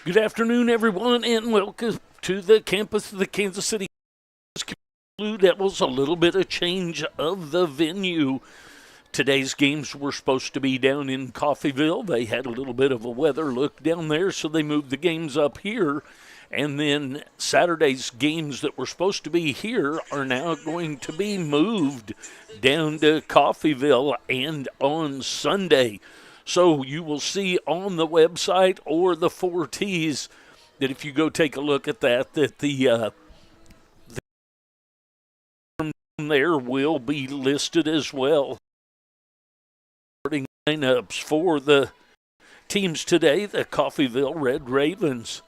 Good afternoon, everyone, and welcome to the campus of the Kansas City Blue Devils. A little bit of change of the venue. Today's games were supposed to be down in Coffeyville. They had a little bit of a weather look down there, so they moved the games up here. And then Saturday's games that were supposed to be here are now going to be moved down to Coffeyville and on Sunday. So you will see on the website or the 4Ts that if you go take a look at that the there will be listed as well. Starting lineups for the teams today, the Coffeyville Red Ravens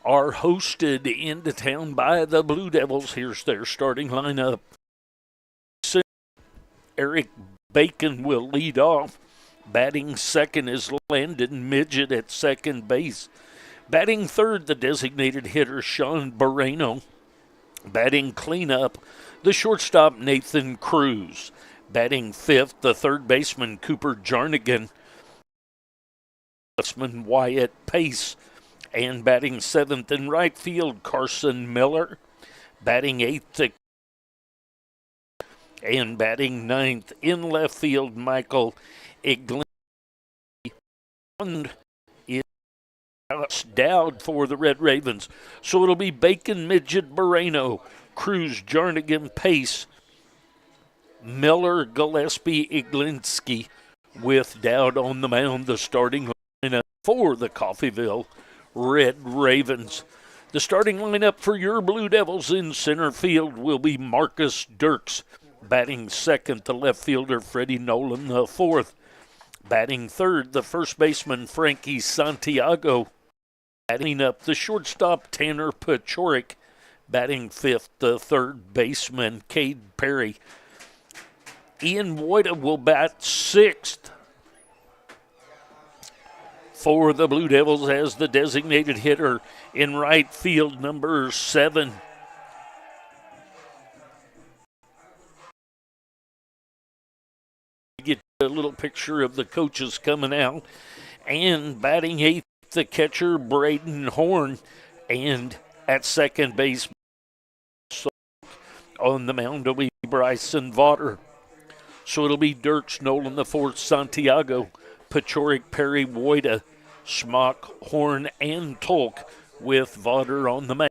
are hosted into town by the Blue Devils. Here's their starting lineup. Eric Bacon will lead off. Batting second is Landon Midget at second base. Batting third, the designated hitter Sean Barreno. Batting cleanup, the shortstop Nathan Cruz. Batting fifth, the third baseman Cooper Jarnigan. Baseman Wyatt Pace. And batting seventh in right field, Carson Miller. Batting eighth, and batting ninth in left field, Michael Iglinski. Is Dowd for the Red Ravens. So it'll be Bacon, Midget, Barreno, Cruz, Jarnigan, Pace, Miller, Gillespie, Iglinski, with Dowd on the mound, the starting lineup for the Coffeyville Red Ravens. The starting lineup for your Blue Devils in center field will be Marcus Dirks. Batting second, the left fielder Freddie Nolan the fourth. Batting third, the first baseman Frankie Santiago. Batting up, the shortstop Tanner Pachorik. Batting fifth, the third baseman Cade Perry. Ian Wojda will bat sixth for the Blue Devils as the designated hitter in right field, number 7. Get a little picture of the coaches coming out. And batting eighth, the catcher Braden Horn. And at second base, on the mound will be Bryson Vaughter. So it'll be Dirks, Nolan the fourth, Santiago, Pachorik, Perry, Wojda, Schmock, Horn, and Tolk, with Vaughter on the mound.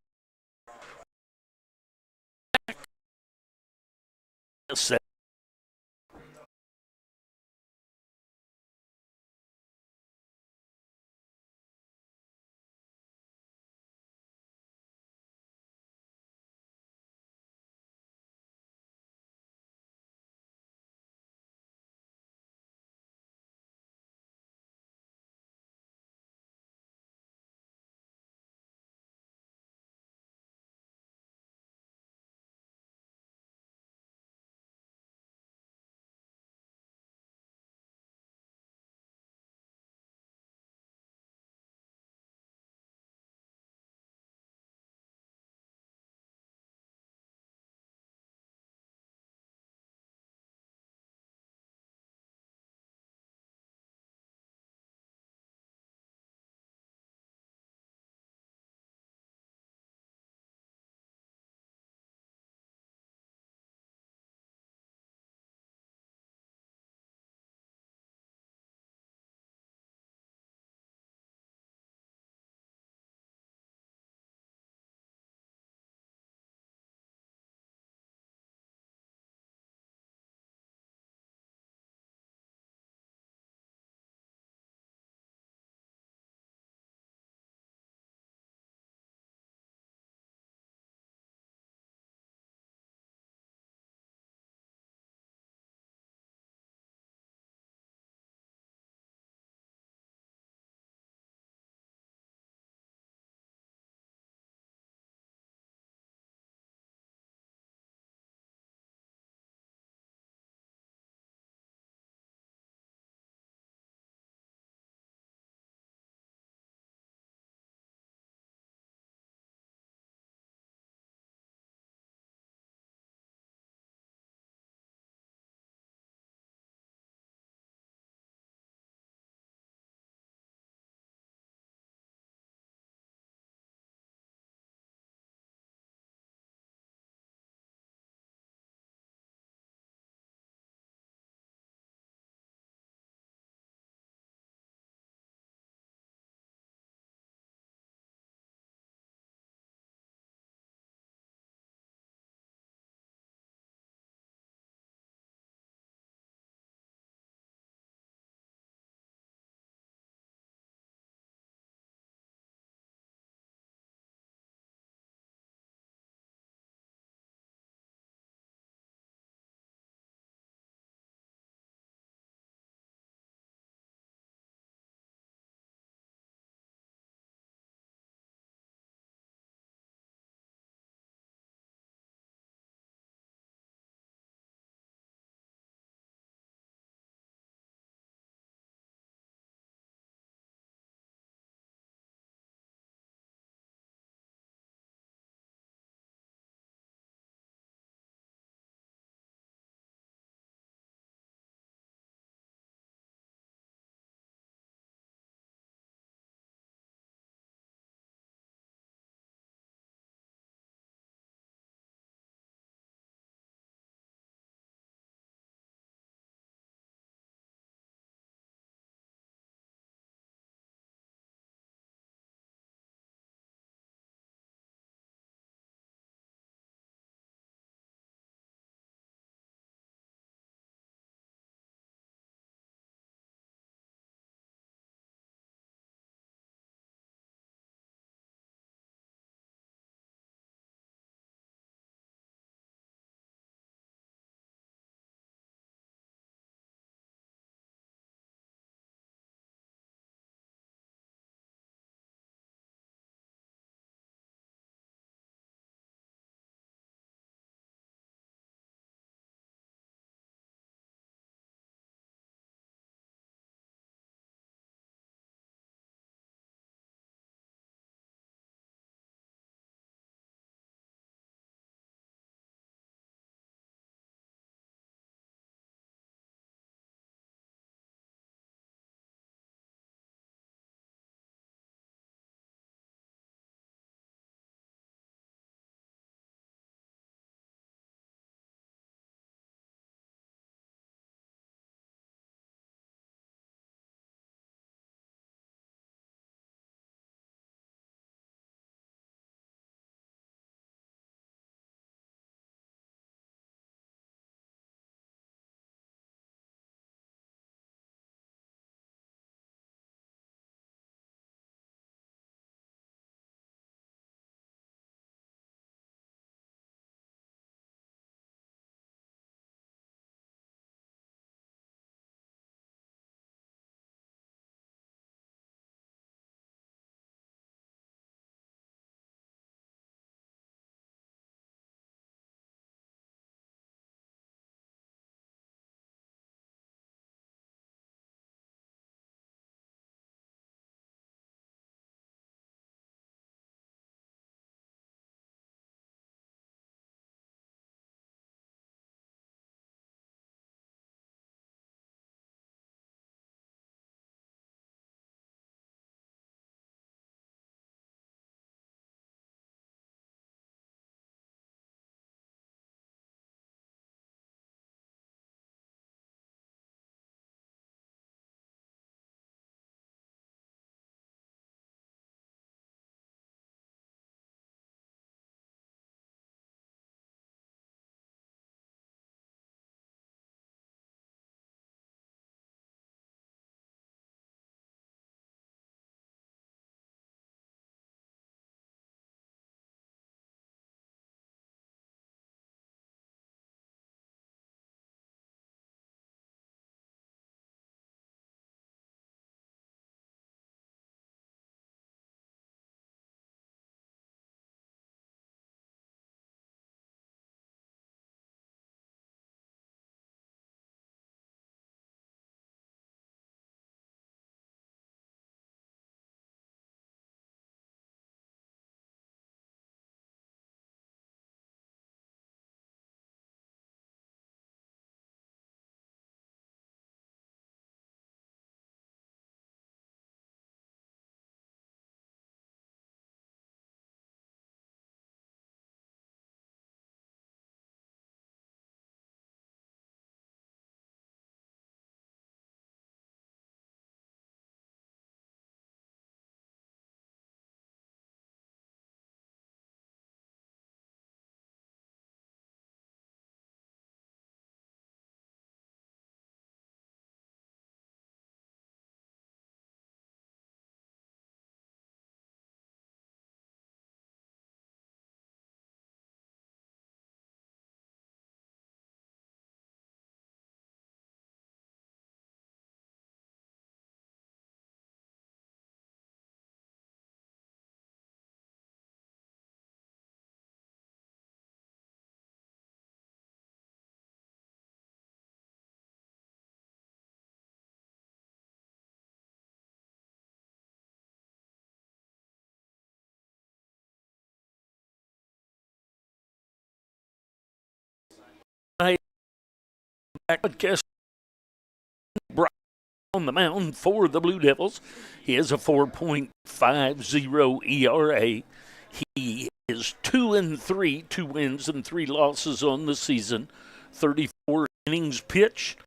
Podcast on the mound for the Blue Devils. He has a 4.50 ERA. He is 2-3, 2 wins and 3 losses on the season. 34 innings pitched.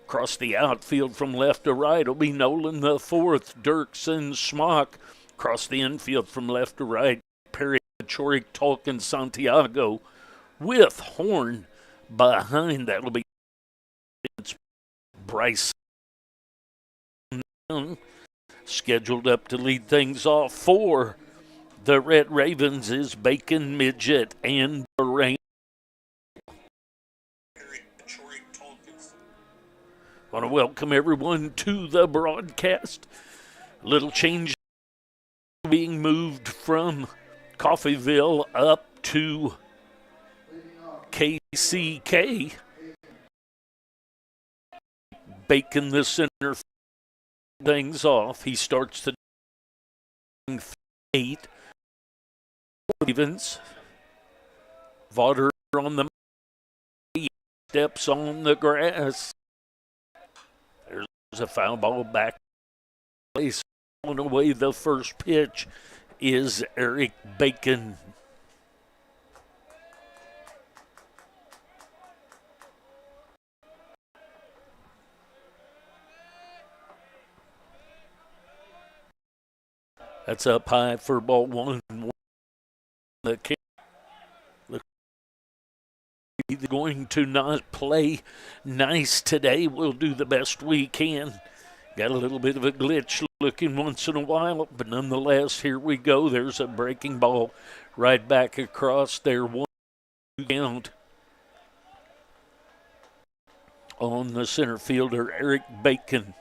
Across the outfield from left to right will be Nolan the fourth, Dirks and Smock. Across the infield from left to right, Perry, Chorik, Talk, and Santiago. With Horn behind, that'll be Bryce. Scheduled up to lead things off for the Red Ravens is Bacon, Midget, and Bahrain. I want to welcome everyone to the broadcast. Little change being moved from Coffeyville up to KCK. Bacon the center things off. He starts the 8. Ravens. Vaughter on the steps on the grass. There's a foul ball back. Place on away. The first pitch is Eric Bacon. That's up high for ball 1. They're going to not play nice today. We'll do the best we can. Got a little bit of a glitch looking once in a while, but nonetheless, here we go. There's a breaking ball right back across there. 1 count on the center fielder, Eric Bacon.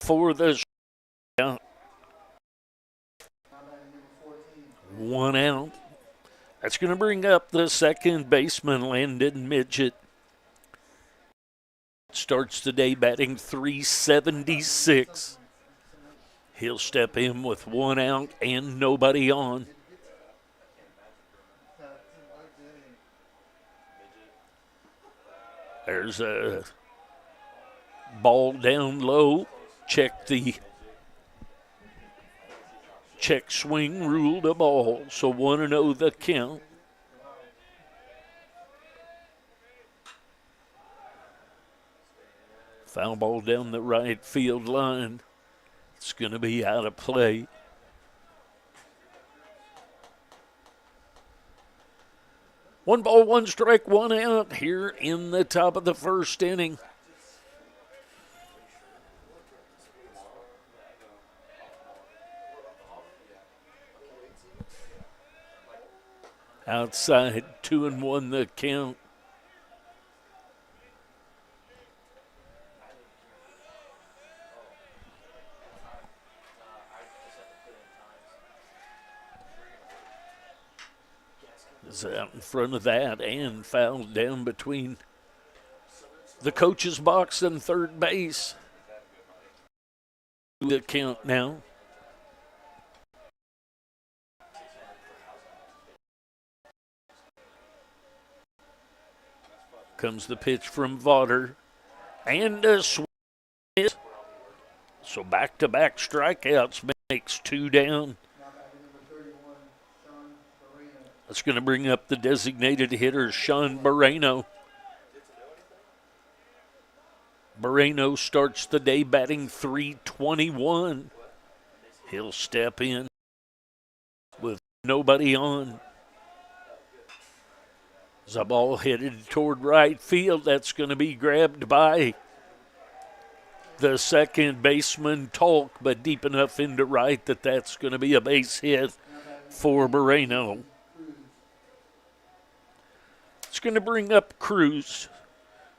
For the count. 1 out. That's going to bring up the second baseman, Landon Midget. Starts the day batting .376. He'll step in with 1 out and nobody on. There's a ball down low. Check swing ruled a ball, so 1-0 the count. Foul ball down the right field line. It's going to be out of play. One ball, 1 strike, 1 out here in the top of the first inning. Outside, 2-1 the count. Is out in front of that and fouled down between the coach's box and third base. The count now. Comes the pitch from Vaughter. And a swing. So back-to-back strikeouts makes 2 down. That's going to bring up the designated hitter, Sean Moreno. Moreno starts the day batting .321. He'll step in with nobody on. There's a ball headed toward right field. That's going to be grabbed by the second baseman, Talk, but deep enough into right that that's going to be a base hit for Moreno. It's going to bring up Cruz.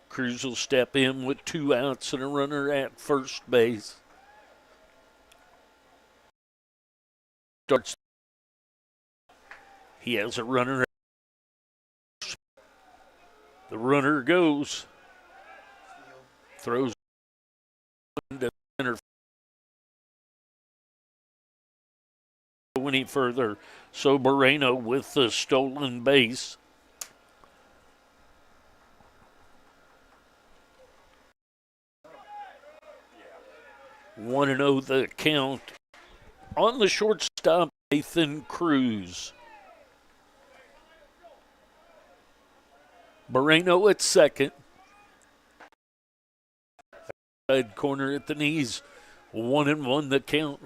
Cruz will step in with 2 outs and a runner at first base. Starts. He has a runner. The runner goes. Throws into center. go any further. So Moreno with the stolen base. One and 0 the count. On the shortstop, Nathan Cruz. Moreno at second. Side corner at the knees. 1 and 1 the count.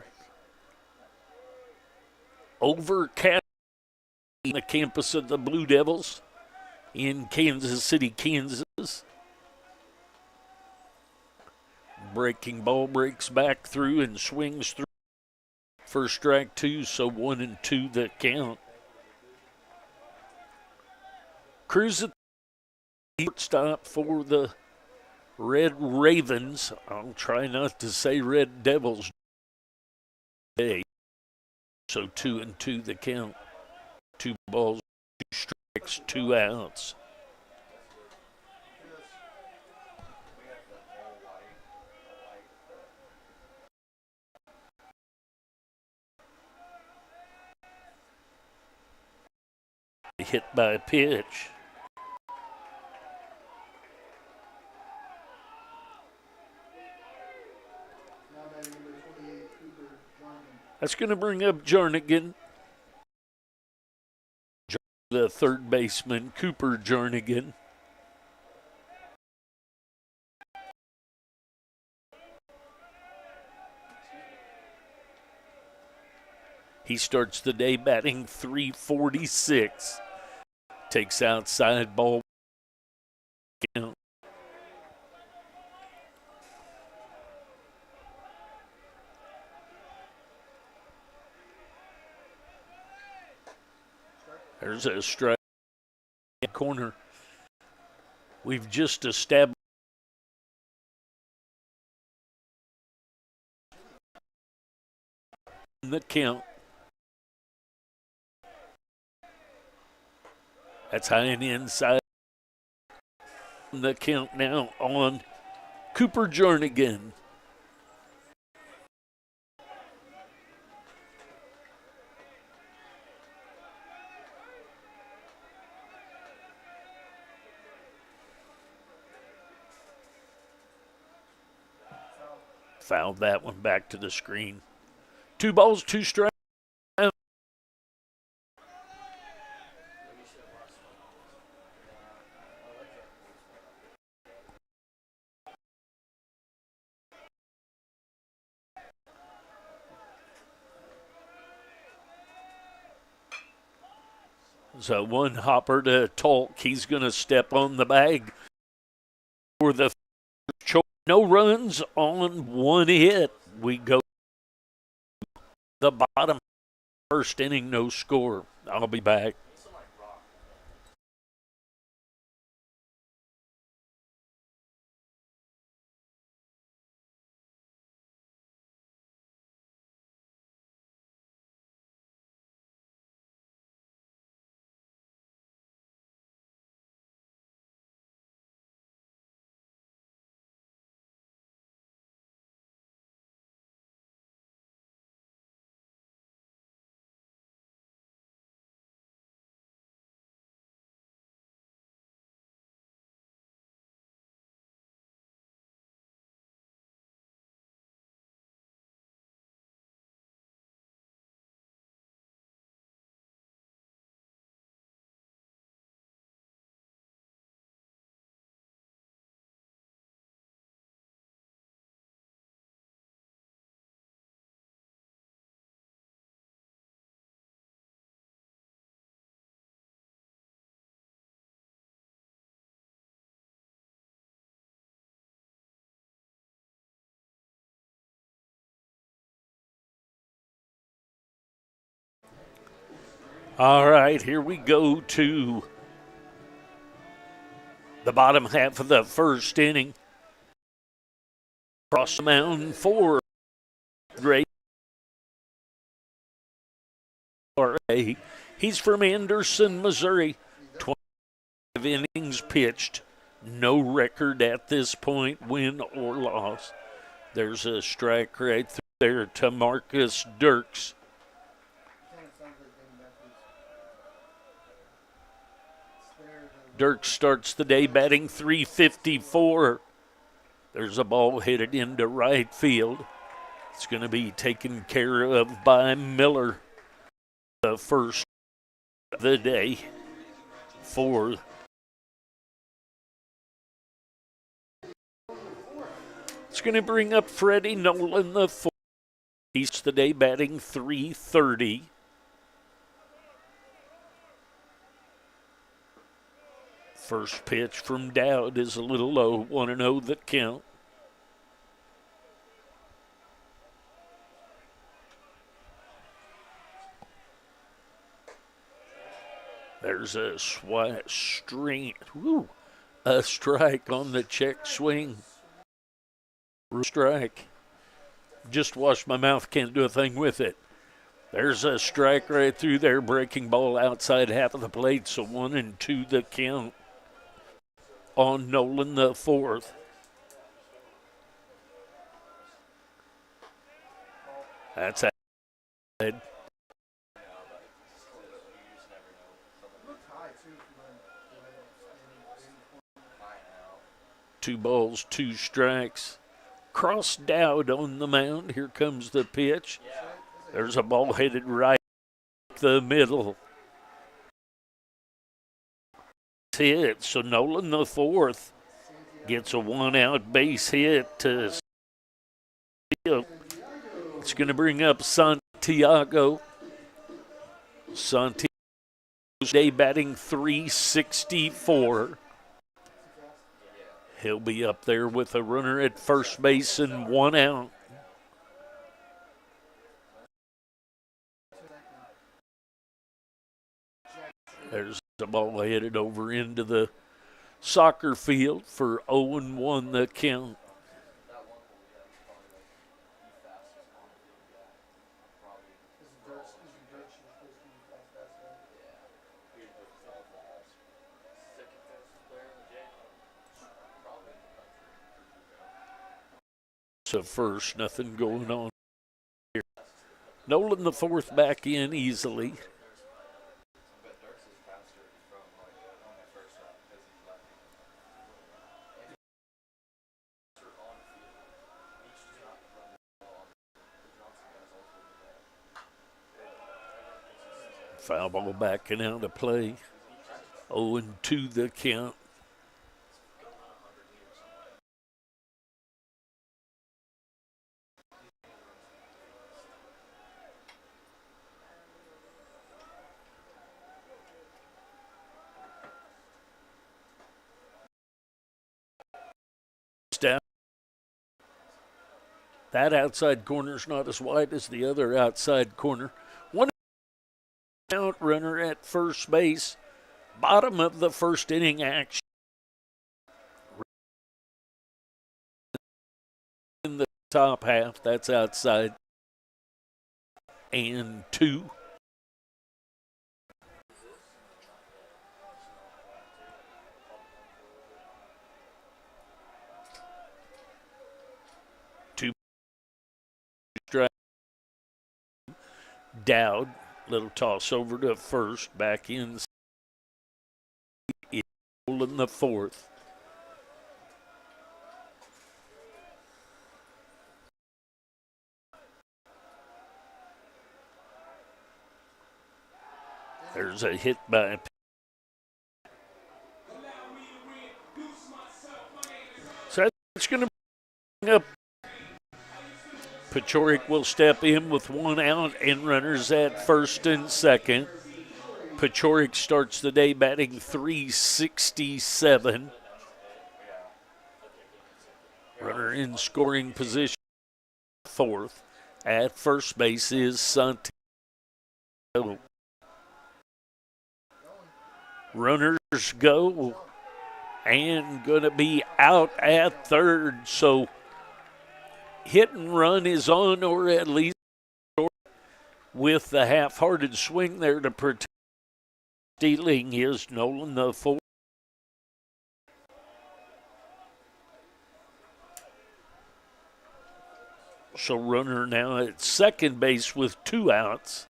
Overcast on the campus of the Blue Devils in Kansas City, Kansas. Breaking ball breaks back through and swings through. First strike 2, so 1 and 2 the count. Cruz at the shortstop for the Red Ravens. I'll try not to say Red Devils today. So 2 and 2 the count. 2 balls, 2 strikes, 2 outs. Hit by a pitch. That's going to bring up Jernigan. The third baseman, Cooper Jernigan. He starts the day batting .346. Takes outside ball. Count. There's a strike corner. We've just established the count. That's high and inside. The count now on Cooper Jernigan. Fouled that one back to the screen. 2 balls, 2 strikes. So one hopper to Tolk. He's going to step on the bag for the no runs on 1 hit. We go the bottom first inning, no score. I'll be back. All right, here we go to the bottom half of the first inning. Across the mound for Great. He's from Anderson, Missouri. 25 innings pitched. No record at this point, win or loss. There's a strike right through there to Marcus Dirks. Dirk starts the day batting .354. There's a ball headed into right field. It's going to be taken care of by Miller. The first of the day for it's going to bring up Freddie Nolan, the fourth. He's today batting .330. First pitch from Dowd is a little low, 1-0 the count. There's a a strike on the check swing. Strike. Just washed my mouth, can't do a thing with it. There's a strike right through there, breaking ball outside half of the plate, so 1-2 the count on Nolan the fourth. That's outside. Two balls, two strikes. Cross Dowd on the mound. Here comes the pitch. There's a ball headed right the middle. Hit. So Nolan the fourth gets a 1-out base hit to it's going to bring up Santiago. Santiago's day batting .364. He'll be up there with a runner at first base and 1 out. There's the ball headed over into the soccer field for 0-1 the count. So first, nothing going on here. Nolan the fourth back in easily. Foul ball backing out of play. 0-2 the count. Down. That outside corner's not as wide as the other outside corner. 1 out, runner at first base. Bottom of the first inning action. In the top half, that's outside. And 2. Dowd, little toss over to first, back in the fourth. There's a hit by so that's going to bring up Pachorik will step in with 1 out and runners at first and second. Pachorik starts the day batting .367. Runner in scoring position fourth. At first base is Santiago. Runners go and going to be out at third. So hit and run is on, or at least with the half-hearted swing there to protect. Stealing is Nolan the fourth. So runner now at second base with 2 outs.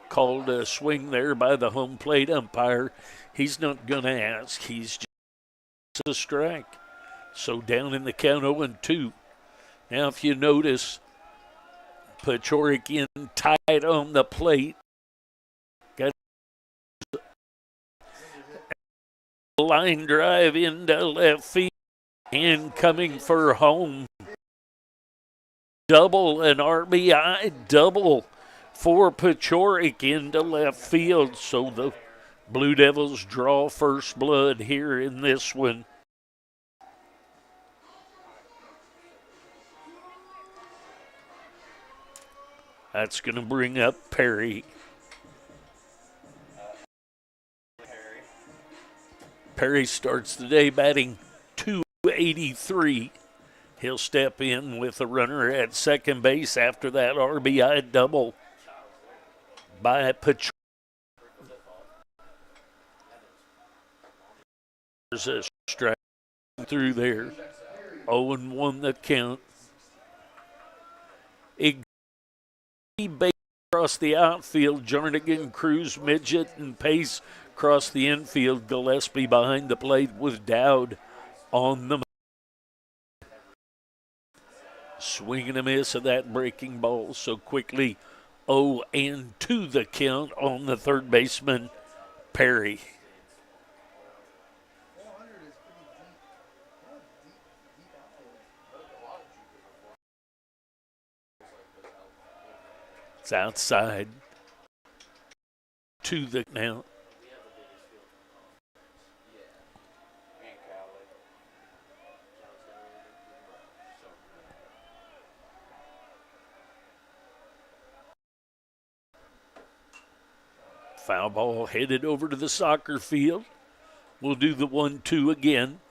called a swing there by the home plate umpire. He's not going to ask. He's just a strike. So down in the count 0-2. Now, if you notice, Pachorik in tight on the plate. Got a line drive into left field. And coming for home. Double, an RBI double for Pachorik into left field. So the Blue Devils draw first blood here in this one. That's going to bring up Perry. Perry starts the day batting .283. He'll step in with a runner at second base after that RBI double by Pachorik. There's a strike through there. 0-1 the count. Base across the outfield. Jernigan, Cruz, Midget, and Pace across the infield. Gillespie behind the plate with Dowd on the mound. Swing and a miss of that breaking ball. So quickly 0-2 the count on the third baseman, Perry. It's outside to the now. Foul ball headed over to the soccer field. We'll do the 1-2 again.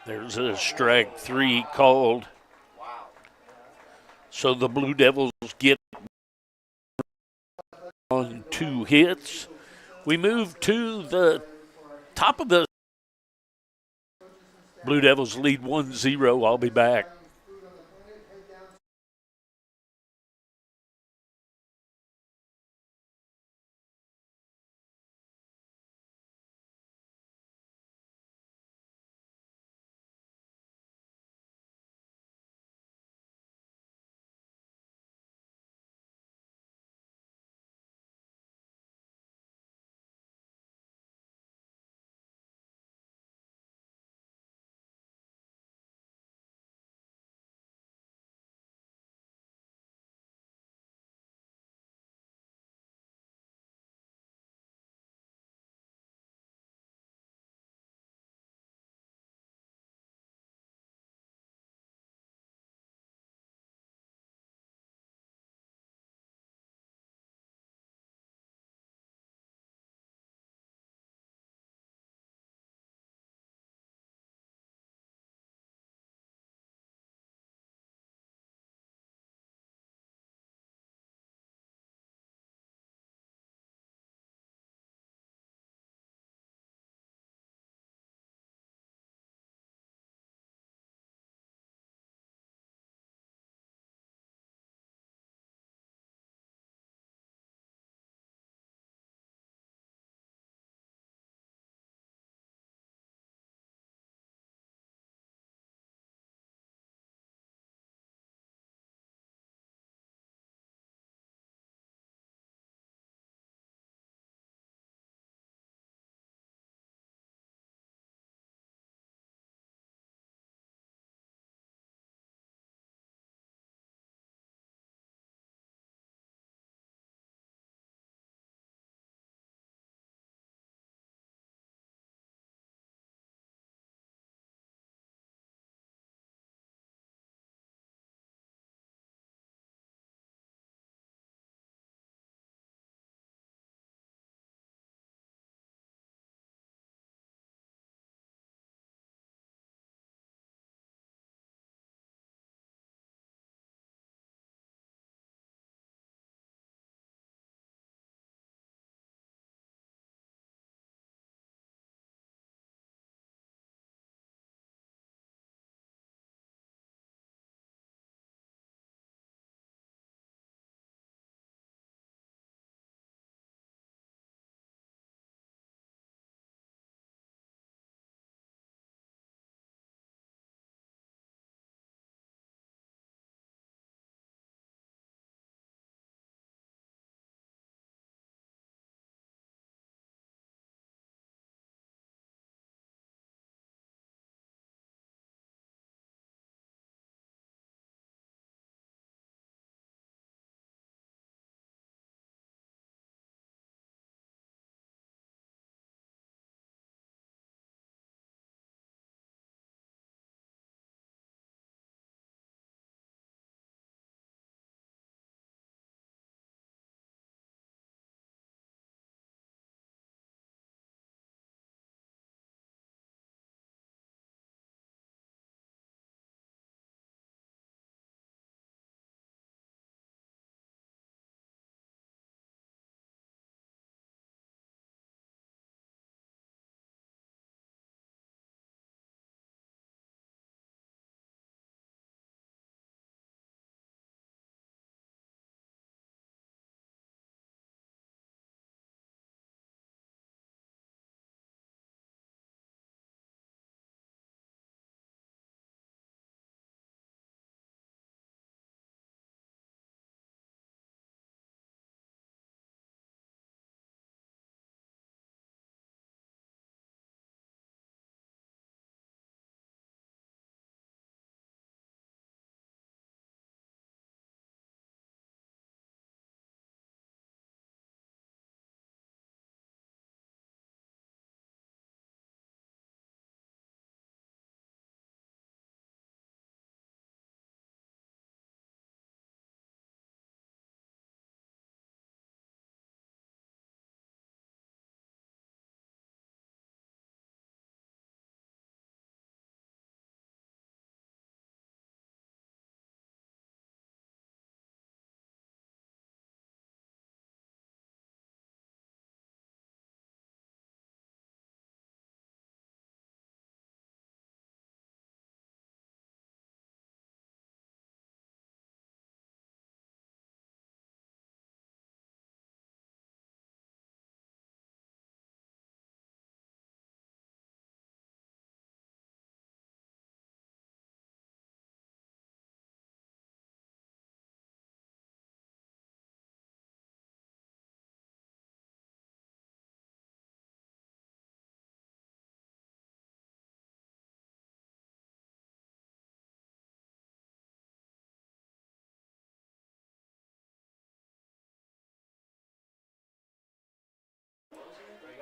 There's a strike 3 called. So the Blue Devils get on 2 hits. We move to the top of the Blue Devils lead 1-0. I'll be back.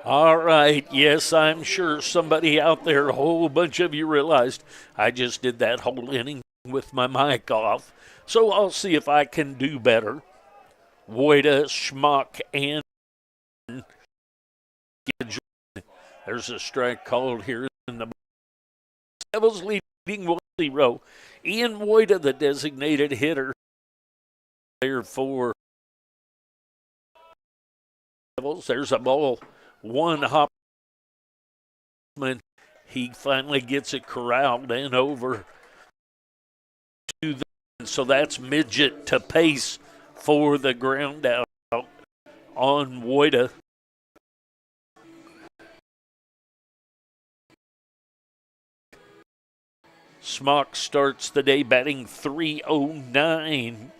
All right. Yes, I'm sure somebody out there, a whole bunch of you realized I just did that whole inning with my mic off. So I'll see if I can do better. Wojda, Schmuck, and there's a strike called here in the Devils leading 1-0. Ian Wojda, the designated hitter, there for Devils. There's a ball. One hop. He finally gets it corralled and over to the. So that's midget to pace for the ground out on Wojda. Smock starts the day batting .309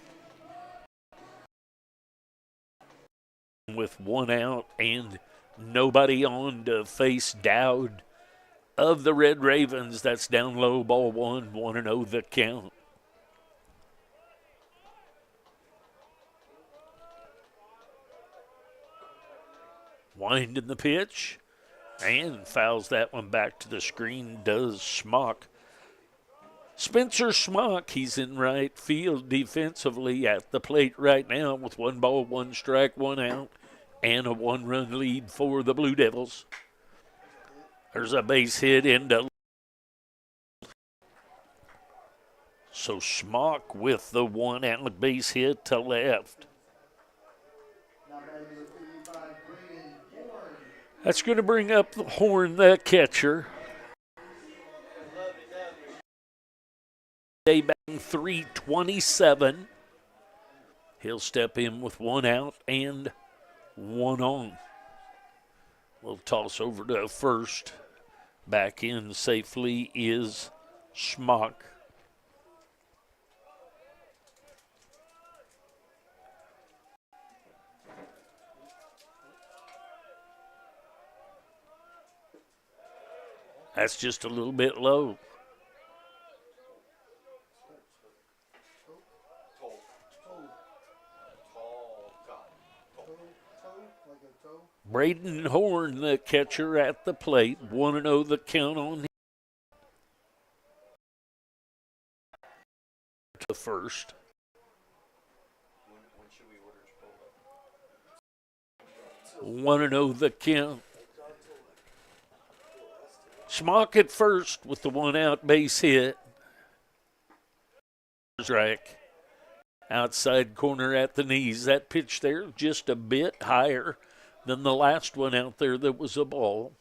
with one out and nobody on to face Dowd of the Red Ravens. That's down low, ball one, 1-0 the count. Winding the pitch and fouls that one back to the screen, does Smock. Spencer Smock, he's in right field defensively at the plate right now with 1 ball, 1 strike, 1 out, and a 1-run lead for the Blue Devils. There's a base hit into. So Smock with the 1 out base hit to left. That's going to bring up the Horn, the catcher. Day batting .327. He'll step in with 1 out and 1 on. We'll toss over to first. Back in safely is Schmuck. That's just a little bit low. Braden Horn, the catcher at the plate. 1-0 the count on him. To first. When 1-0 the count. Schmock at first with the 1 out base hit. Strike. Outside corner at the knees. That pitch there just a bit higher than the last one out there that was a ball.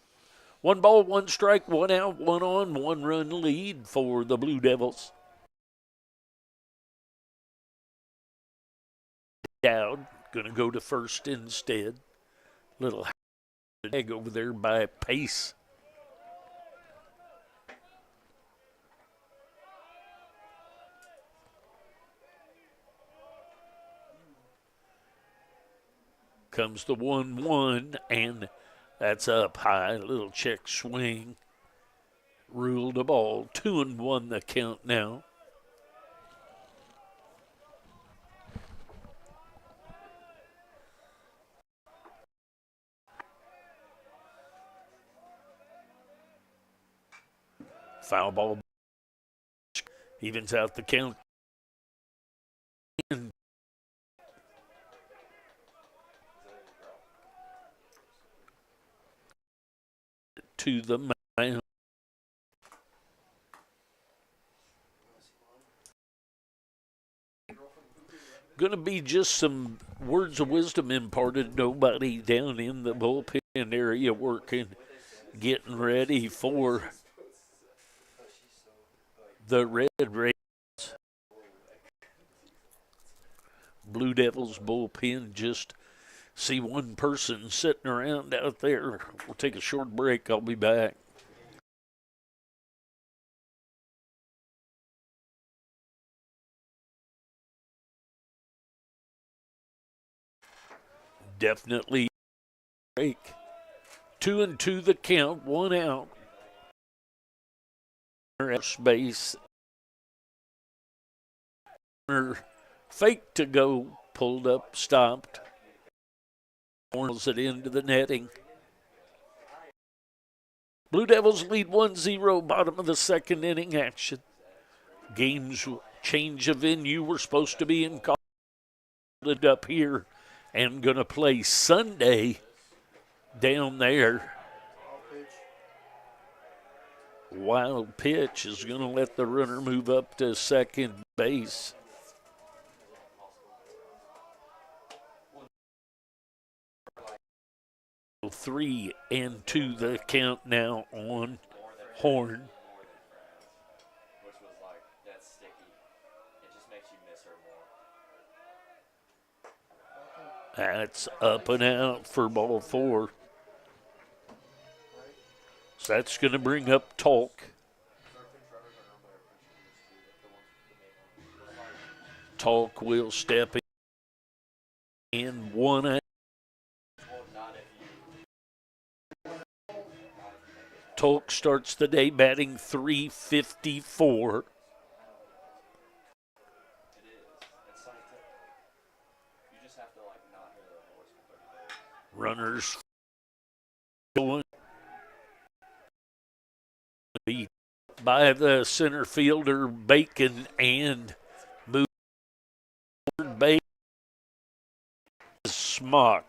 1 ball, 1 strike, 1 out, 1 on, 1-run lead for the Blue Devils. Dowd going to go to first instead. Little egg over there by Pace. Comes the 1-1, and that's up high. Little check swing. Ruled a ball. 2-1 the count now. Foul ball. Evens out the count. To the mound. Going to be just some words of wisdom imparted. Nobody down in the bullpen area working, getting ready for the Red Ravens. Blue Devils bullpen, just see one person sitting around out there. We'll take a short break. I'll be back. Definitely break. 2-2 the count, 1 out. Space. Fake to go, pulled up, stopped. It into the netting. Blue Devils lead 1-0, bottom of the second inning action. Games change of venue. We're supposed to be in Coffeyville up here and going to play Sunday down there. Wild pitch is going to let the runner move up to second base. Three and two the count now on Horn. That's up and out for ball four. So that's going to bring up Talk. Talk will step in one out. Talk starts the day batting .354. Runners going by the center fielder Bacon and move base Smock.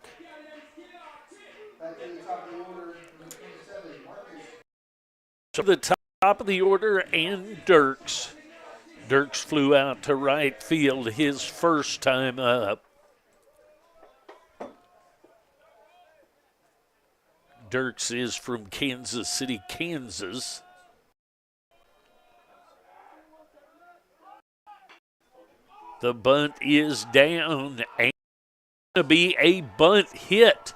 So the top of the order and Dirks. Dirks flew out to right field his first time up. Dirks is from Kansas City, Kansas. The bunt is down and going to be a bunt hit.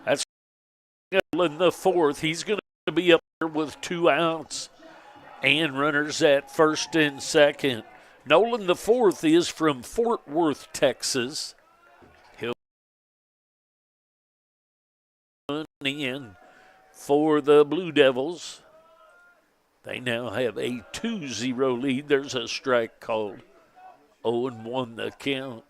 That's in the fourth. He's going to be up there with 2 outs and runners at first and second. Nolan the fourth is from Fort Worth, Texas. He'll run in for the Blue Devils. They now have a 2-0 lead. There's a strike called. 0-1 the count.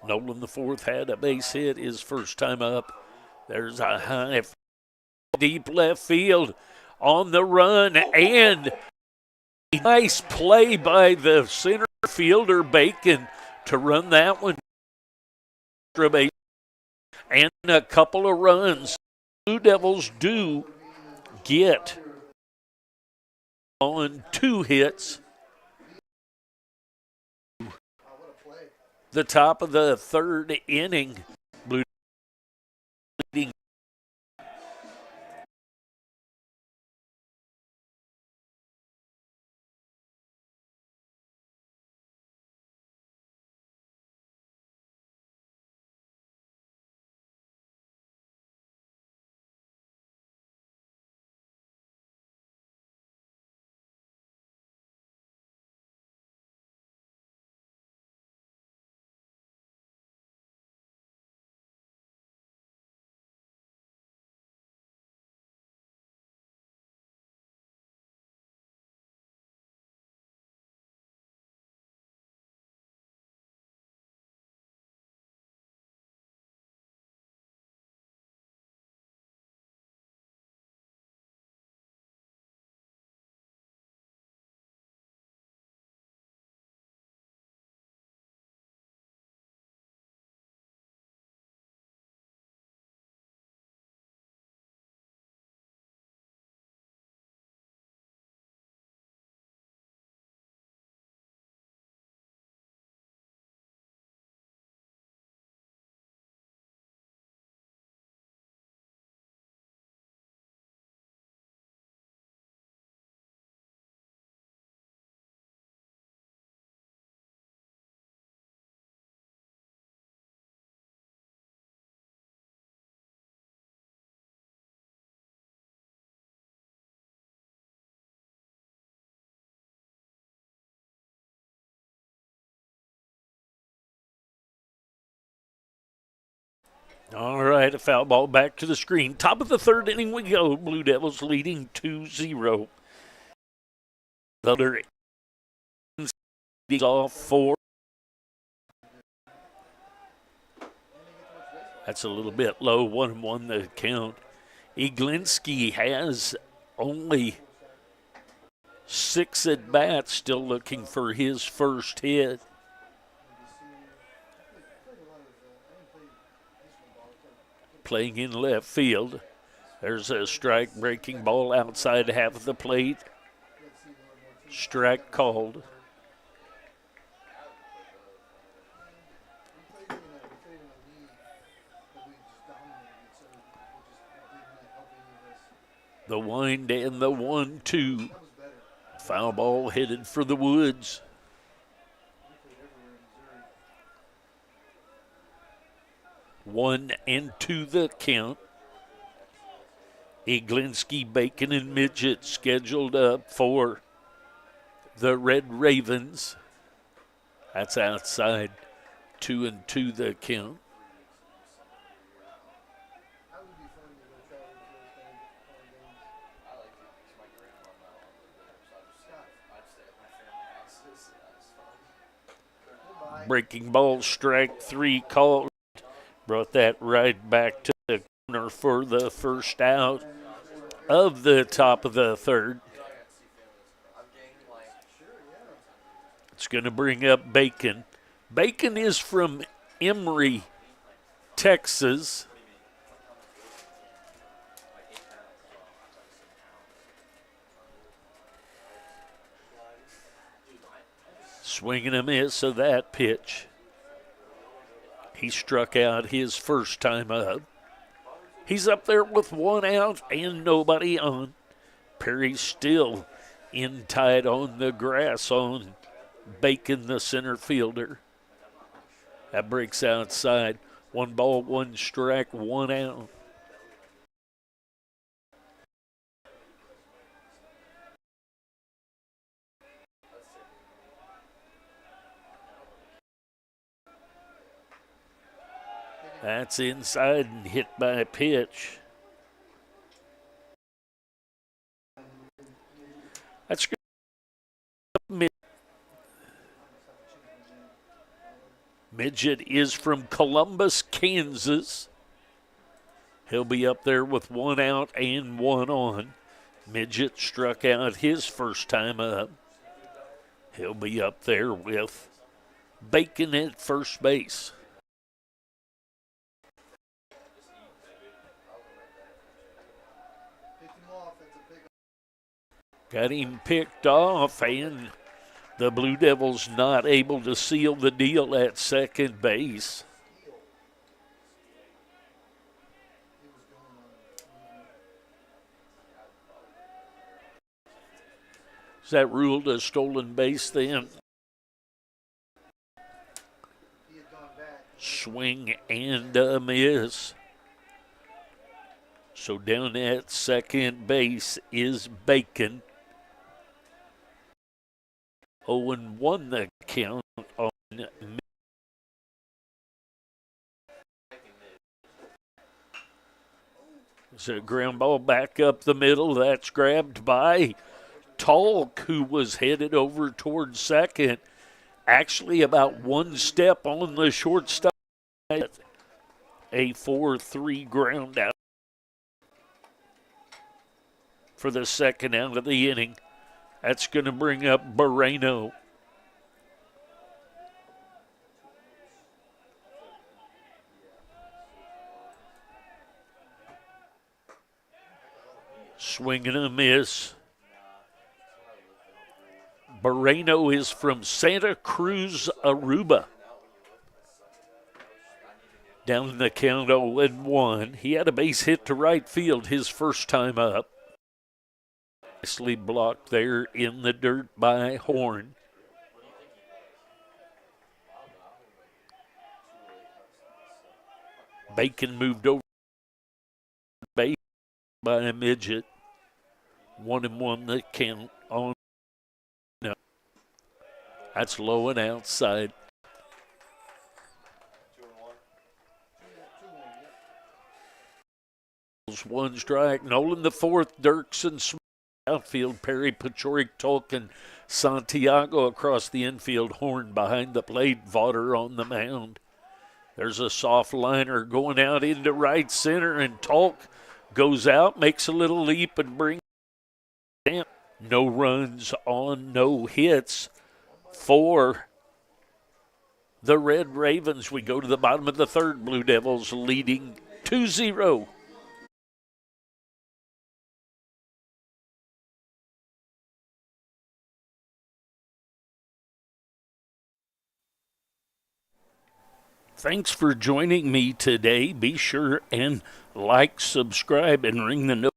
Nolan the fourth had a base hit his first time up. There's a high deep left field on the run, and a nice play by the center fielder Bacon to run that one. And a couple of runs. Blue Devils do get on 2 hits. The top of the third inning. Blue leading. All right. right, a foul ball back to the screen. Top of the third inning we go. Blue Devils leading 2-0. The other off 4. That's a little bit low. 1-1 the count. Iglinski has only 6 at bats, still looking for his first hit. Playing in left field. There's a strike breaking ball outside half of the plate. Strike called. The wind and the 1-2. Foul ball headed for the woods. One and 2 the count. Iglinski, Bacon, and Midget scheduled up for the Red Ravens. That's outside. 2-2 the count. Breaking ball, strike 3 called. Brought that right back to the corner for the first out of the top of the third. It's going to bring up Bacon. Bacon is from Emory, Texas. Swing and a miss of that pitch. He struck out his first time up. He's up there with 1 out and nobody on. Perry's still in tight on the grass on Bacon, the center fielder. That breaks outside. 1 ball, 1 strike, 1 out. That's inside and hit by a pitch. That's good. Midget is from Columbus, Kansas. He'll be up there with 1 out and 1 on. Midget struck out his first time up. He'll be up there with Bacon at first base. Got him picked off, and the Blue Devils not able to seal the deal at second base. Is that ruled a stolen base then? Swing and a miss. So down at second base is Bacon. 0-1 the count on. It's a ground ball back up the middle. That's grabbed by Talk, who was headed over towards second. Actually about 1 step on the shortstop. A 4-3 ground out for the second out of the inning. That's going to bring up Barreno. Swing and a miss. Barreno is from Santa Cruz, Aruba. Down in the count 0-1. He had a base hit to right field his first time up. Nicely blocked there in the dirt by Horn. Bacon moved over base by a Midget. 1-1 the count on. No. That's low and outside. one strike. Nolan the fourth, Dirksen, outfield, Perry, Pachorik, Tolkien, Santiago across the infield, Horn behind the plate, Vaughter on the mound. There's a soft liner going out into right center, and Tolk goes out, makes a little leap, and brings down. No runs on no hits for the Red Ravens. We go to the bottom of the third, Blue Devils leading 2-0. Thanks for joining me today. Be sure and like, subscribe, and ring the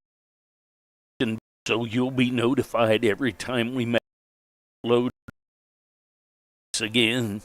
notification so you'll be notified every time we make load again.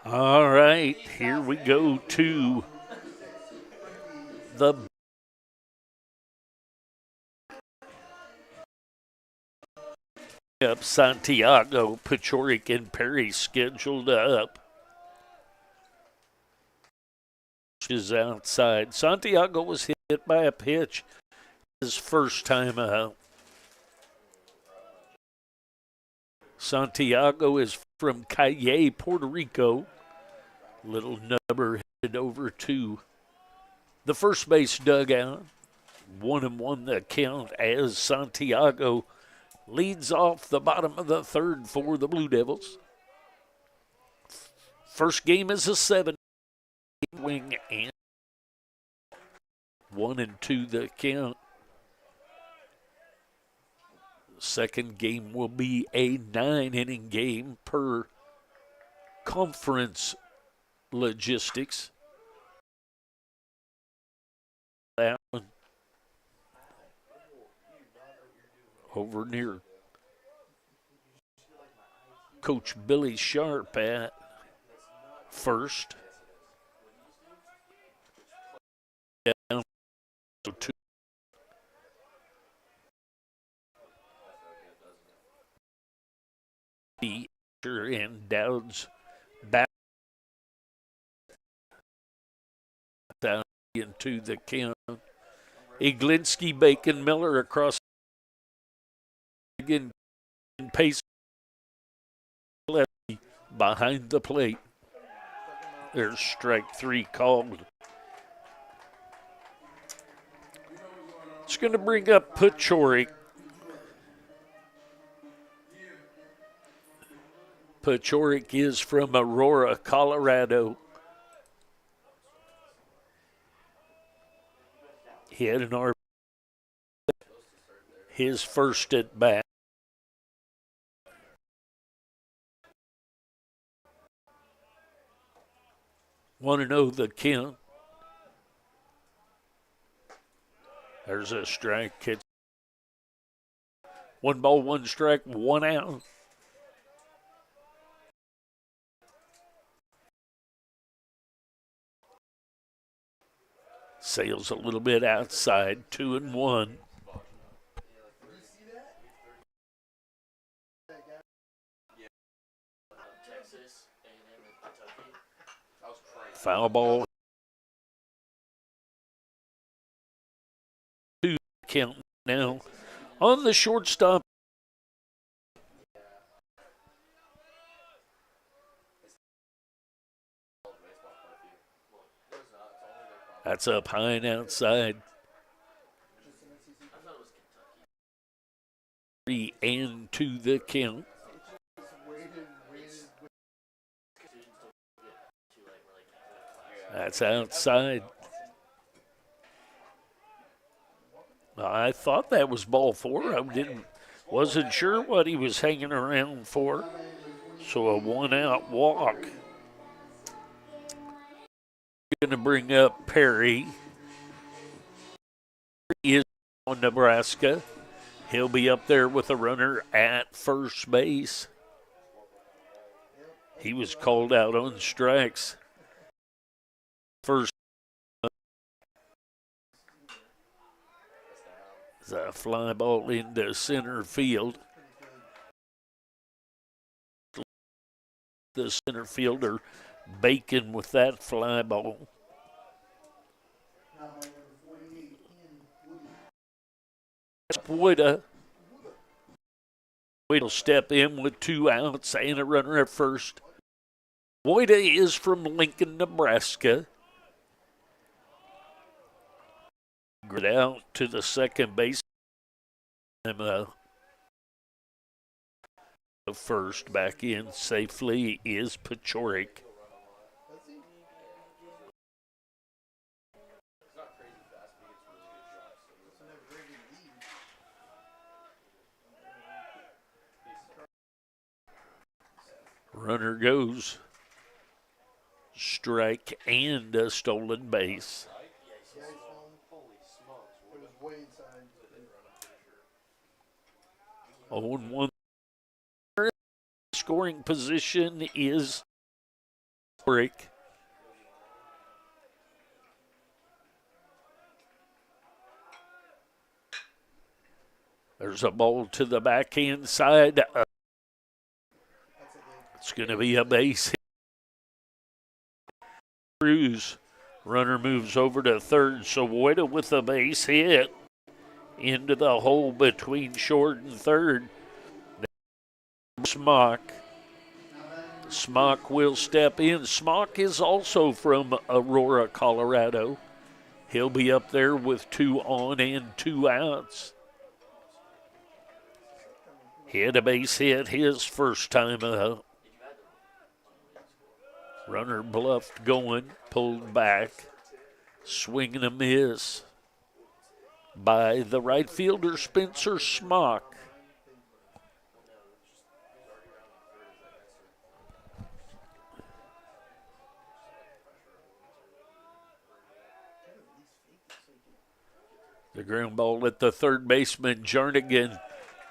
All right, here we go to the up. Santiago, Pachorik, and Perry scheduled up. Is outside. Santiago was hit by a pitch his first time out. Santiago is from Calle, Puerto Rico. Little number headed over to the first base dugout. 1-1 the count as Santiago leads off the bottom of the third for the Blue Devils. First game is a 7 wing and 1-2 the count. Second game will be a 9-inning game per conference logistics. That one over near Coach Billy Sharp at first. Down to and Dowd's back down into the count. Iglinski, Bacon, Miller across again, pace left behind the plate. There's strike 3 called. It's going to bring up Pachorik. Pachorik is from Aurora, Colorado. He had an RBI his first at bat. Want to know the count? There's a strike. It's 1 ball, 1 strike, 1 out. Sails a little bit outside, 2-1. Foul ball. 2 count now on the shortstop. That's up high and outside. 3-2 the count. That's outside. I thought that was ball 4. Wasn't sure what he was hanging around for. So a 1-out walk. going to bring up Perry. He is on Nebraska. He'll be up there with a runner at first base. He was called out on strikes. First, a fly ball into center field. The center fielder Bacon with that fly ball. Woida will step in with 2 outs and a runner at first. Woida is from Lincoln, Nebraska. Get out to the second base. The first back in safely is Pachorik. Runner goes. Strike and a stolen base. 0-1. Scoring position is break. There's a ball to the backhand side. It's going to be a base hit. Cruz. Runner moves over to third. So Woida with a base hit into the hole between short and third. Smock. Smock will step in. Smock is also from Aurora, Colorado. He'll be up there with 2 on and 2 outs. He had a base hit his first time up. Runner bluffed going, pulled back, swing and a miss by the right fielder, Spencer Smock. The ground ball at the third baseman, Jernigan,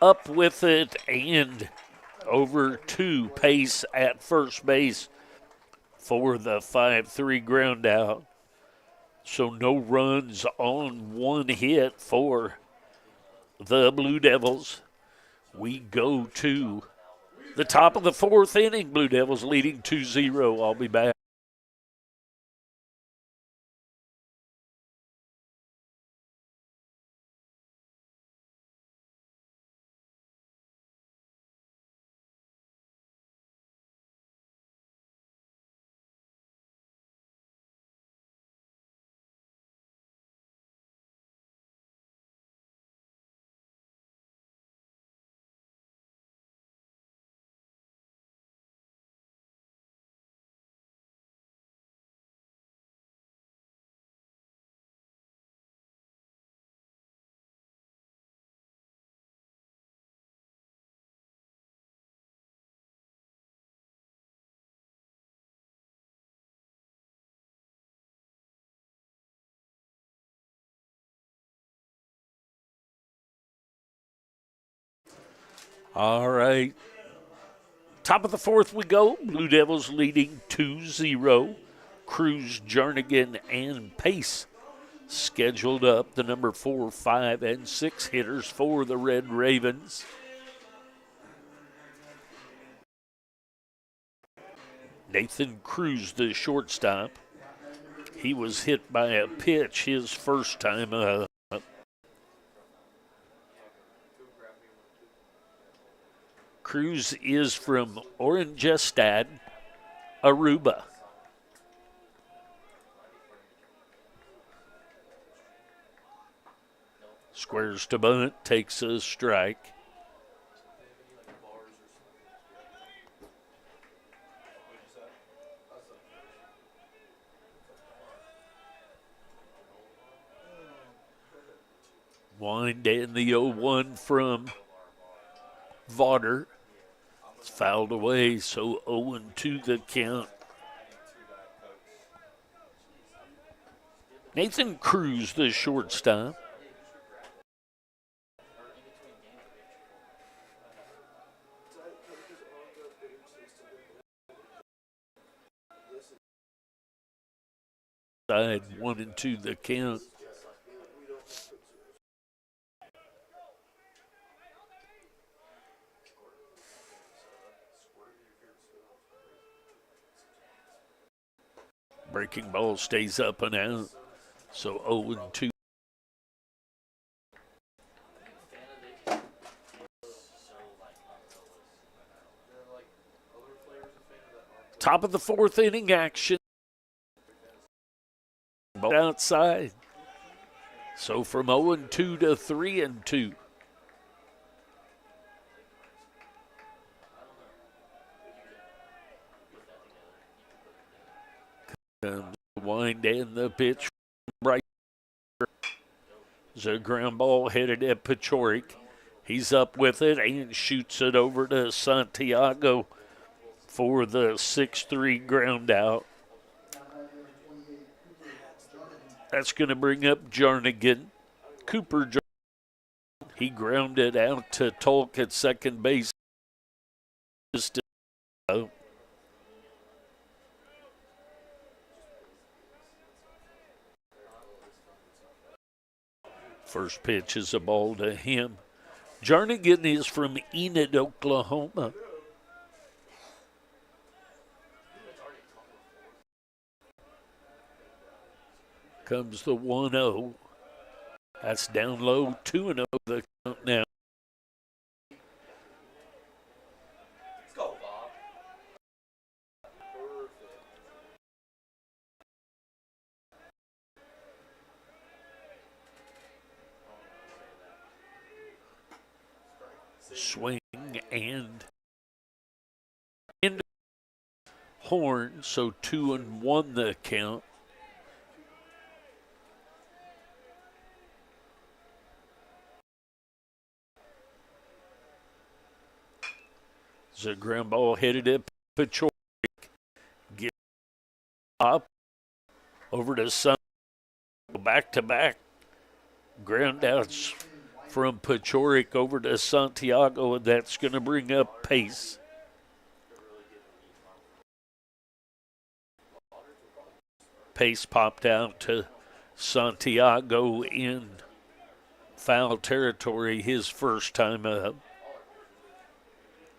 up with it and over to Pace at first base for the 5-3 ground out. So no runs on 1 hit for the Blue Devils. We go to the top of the 4th inning. Blue Devils leading 2-0. I'll be back. All right. Top of the 4th we go. Blue Devils leading 2-0. Cruz, Jernigan, and Pace scheduled up. The number 4, 5, and 6 hitters for the Red Ravens. Nathan Cruz, the shortstop. He was hit by a pitch his first time up. Cruz is from Oranjestad, Aruba. Squares to bunt, takes a strike. Wind and the 0-1 from Vaughter. It's fouled away, so 0-2 the count. Nathan Cruz, the shortstop. Side 1-2 the count. Breaking ball stays up and out. So 0-2. Top of the fourth inning action. Ball outside. So from 0-2 to 3-2. Comes the wind and the pitch. Right. There's a ground ball headed at Pachorik. He's up with it and shoots it over to Santiago for the 6-3 ground out. That's going to bring up Jarnigan. Cooper Jarnigan. He grounded out to Tolk at second base. Just first pitch is a ball to him. Jarnigan is from Enid, Oklahoma. Comes the 1-0. That's down low, 2-0 the count now. Let's go, Bob. Swing and into horn, so 2-1 the count. There's a ground ball headed at Pachorik. Get up over to Sun. Back to back ground outs from Pachorik over to Santiago, and that's going to bring up pace. Pace popped out to Santiago in foul territory his first time up.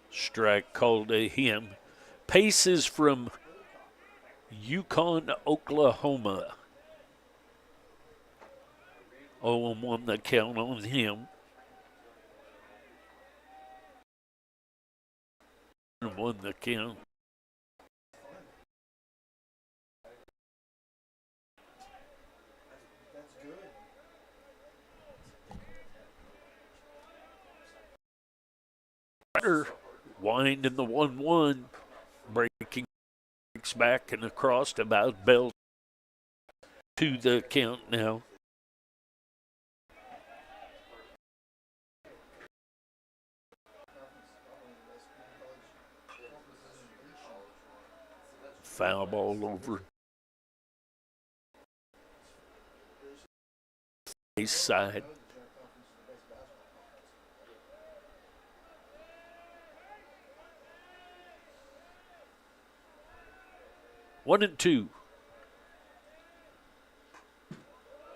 Strike called to him. Pace is from Yukon, Oklahoma. 0-1 the count on him. 1 the count. Wind in the 1-1. Breaking back and across about Bell to the count now. Foul ball over. Face side. One and two.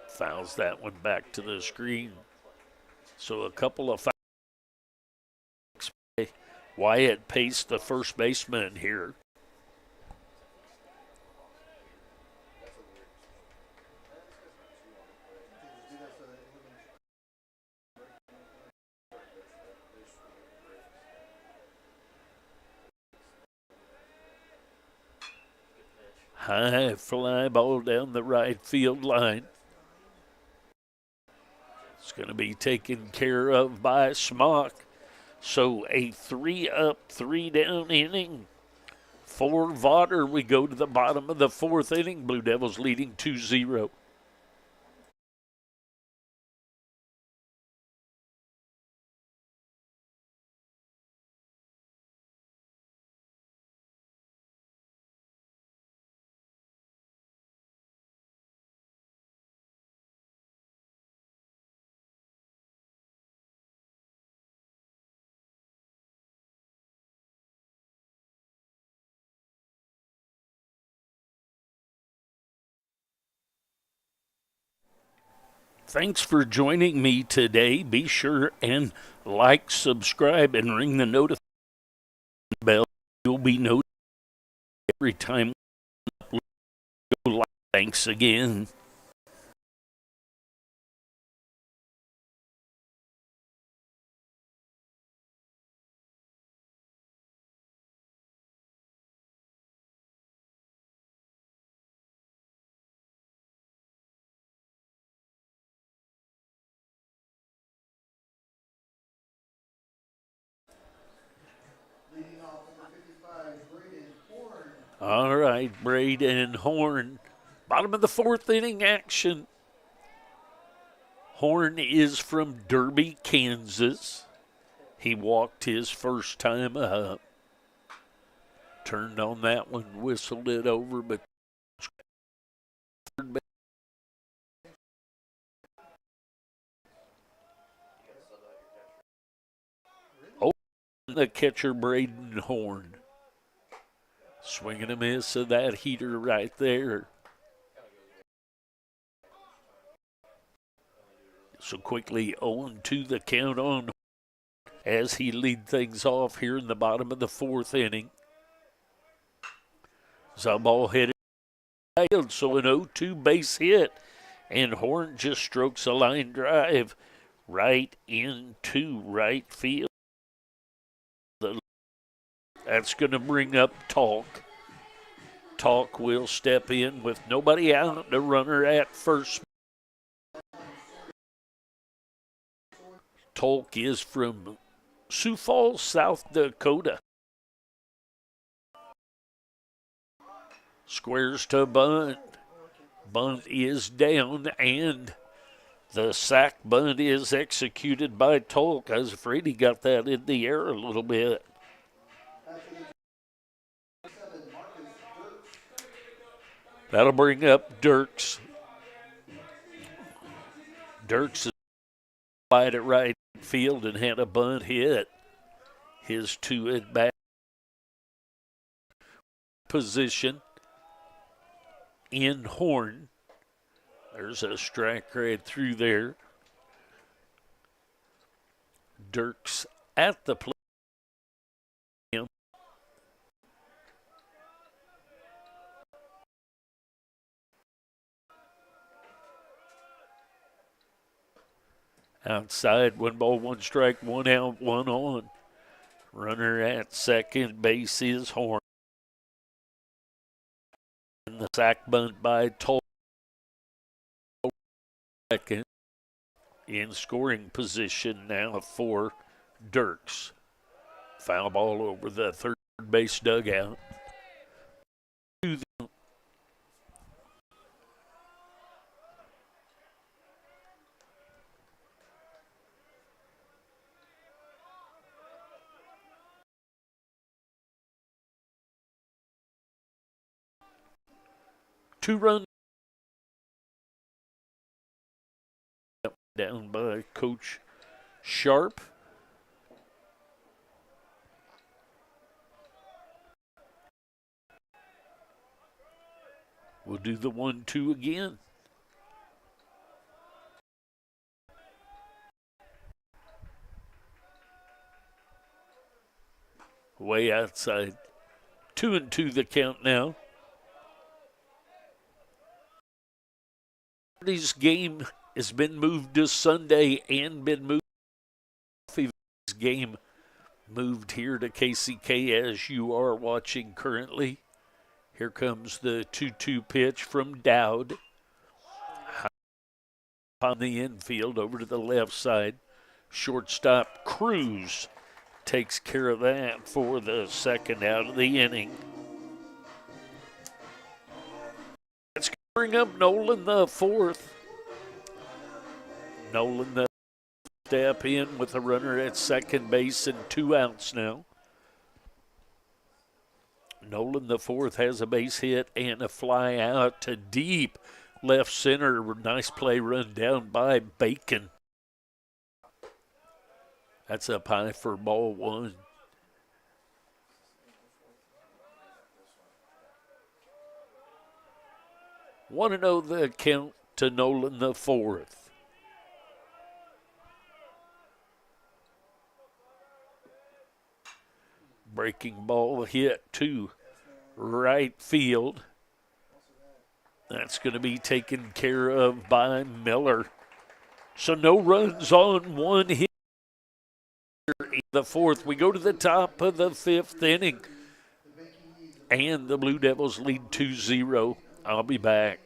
Fouls that one back to the screen. So a couple of fouls. Wyatt Pace, the first baseman here. High fly ball down the right field line. It's going to be taken care of by Smock. So a 3-up, 3-down inning for Vaughter. We go to the bottom of the fourth inning. Blue Devils leading 2-0. Thanks for joining me today. Be sure and like, subscribe, and ring the notification bell. You'll be notified every time we upload live. Thanks again. All right, Braden Horn. Bottom of the fourth inning action. Horn is from Derby, Kansas. He walked his first time up. Turned on that one, whistled it over, but oh, the catcher Braden Horn. Swing and a miss of that heater right there. So quickly 0-2 the count on as he lead things off here in the bottom of the fourth inning. Zubal headed field, so an 0-2 base hit. And Horn just strokes a line drive right into right field. That's going to bring up Talk. Talk will step in with nobody out, the runner at first. Talk is from Sioux Falls, South Dakota. Squares to bunt. Bunt is down, and the sack bunt is executed by Talk. I was afraid he got that in the air a little bit. That'll bring up Dirks. Dirks is wide at right field and had a bunt hit. His two at bat position in Horn. There's a strike right through there. Dirks at the plate. Outside, 1 ball, 1 strike, 1 out, 1 on. Runner at second base is Horn. And the sack bunt by Tolk. Second in scoring position now for Dirks. Foul ball over the third base dugout. Two-run down by Coach Sharp. We'll do the 1-2 again. Way outside. 2-2 the count now. This game has been moved to Sunday and been moved. Coffeyville's game moved here to KCK as you are watching currently. Here comes the 2-2 pitch from Dowd. On the infield over to the left side. Shortstop Cruz takes care of that for the second out of the inning. Let's bring up Nolan the fourth. Nolan the step in with a runner at second base and 2 outs now. Nolan the fourth has a base hit and a fly out to deep left center. Nice play run down by Bacon. That's up high for ball 1. Want to know the count to Nolan the fourth. Breaking ball hit to right field. That's going to be taken care of by Miller. So no runs on one hit in the fourth. We go to the top of the fifth inning. And the Blue Devils lead 2-0. I'll be back.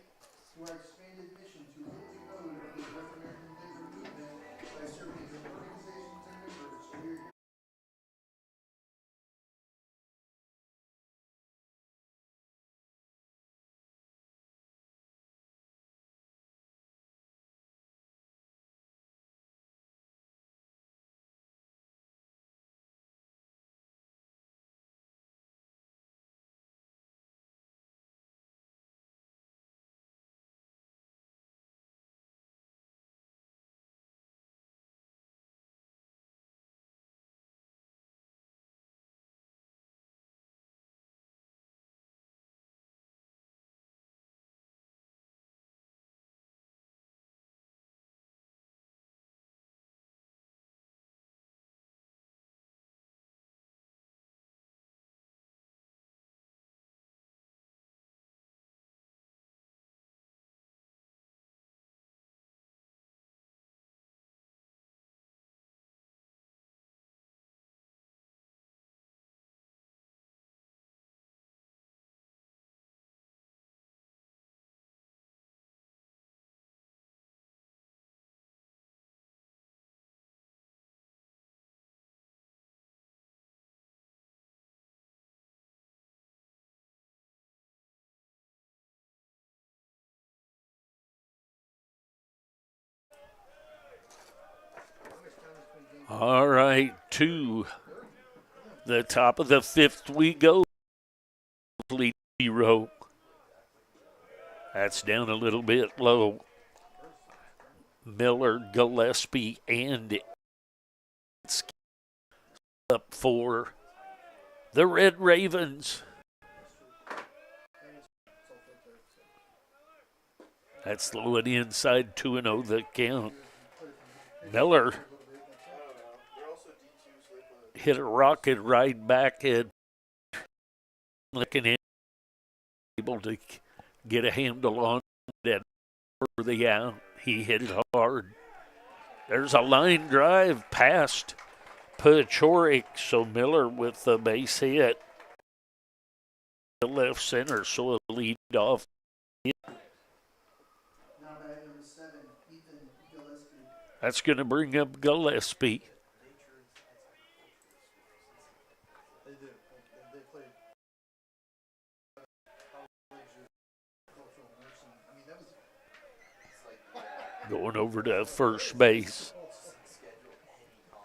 All right, to the top of the fifth we go. Lead 0. That's down a little bit low. Miller, Gillespie, and up for the Red Ravens. That's the one inside 2-0 the count. Miller hit a rocket right back at looking in, able to get a handle on that for the out. He hit it hard. There's a line drive past Pachorik, so Miller with the base hit. The left center, so a lead off. That's going to bring up Gillespie. Going over to first base.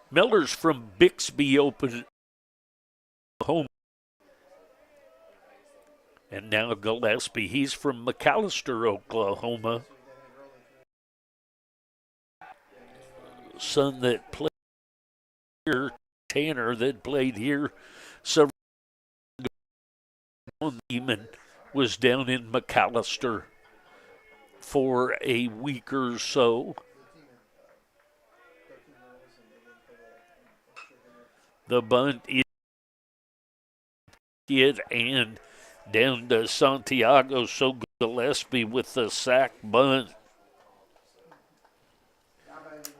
Miller's from Bixby, open home. And now Gillespie, he's from McAllister, Oklahoma. Son that played here, Tanner, that played here several years ago, and was down in McAllister for a week or so. The bunt is hit and down to Santiago, so Gillespie with the sack bunt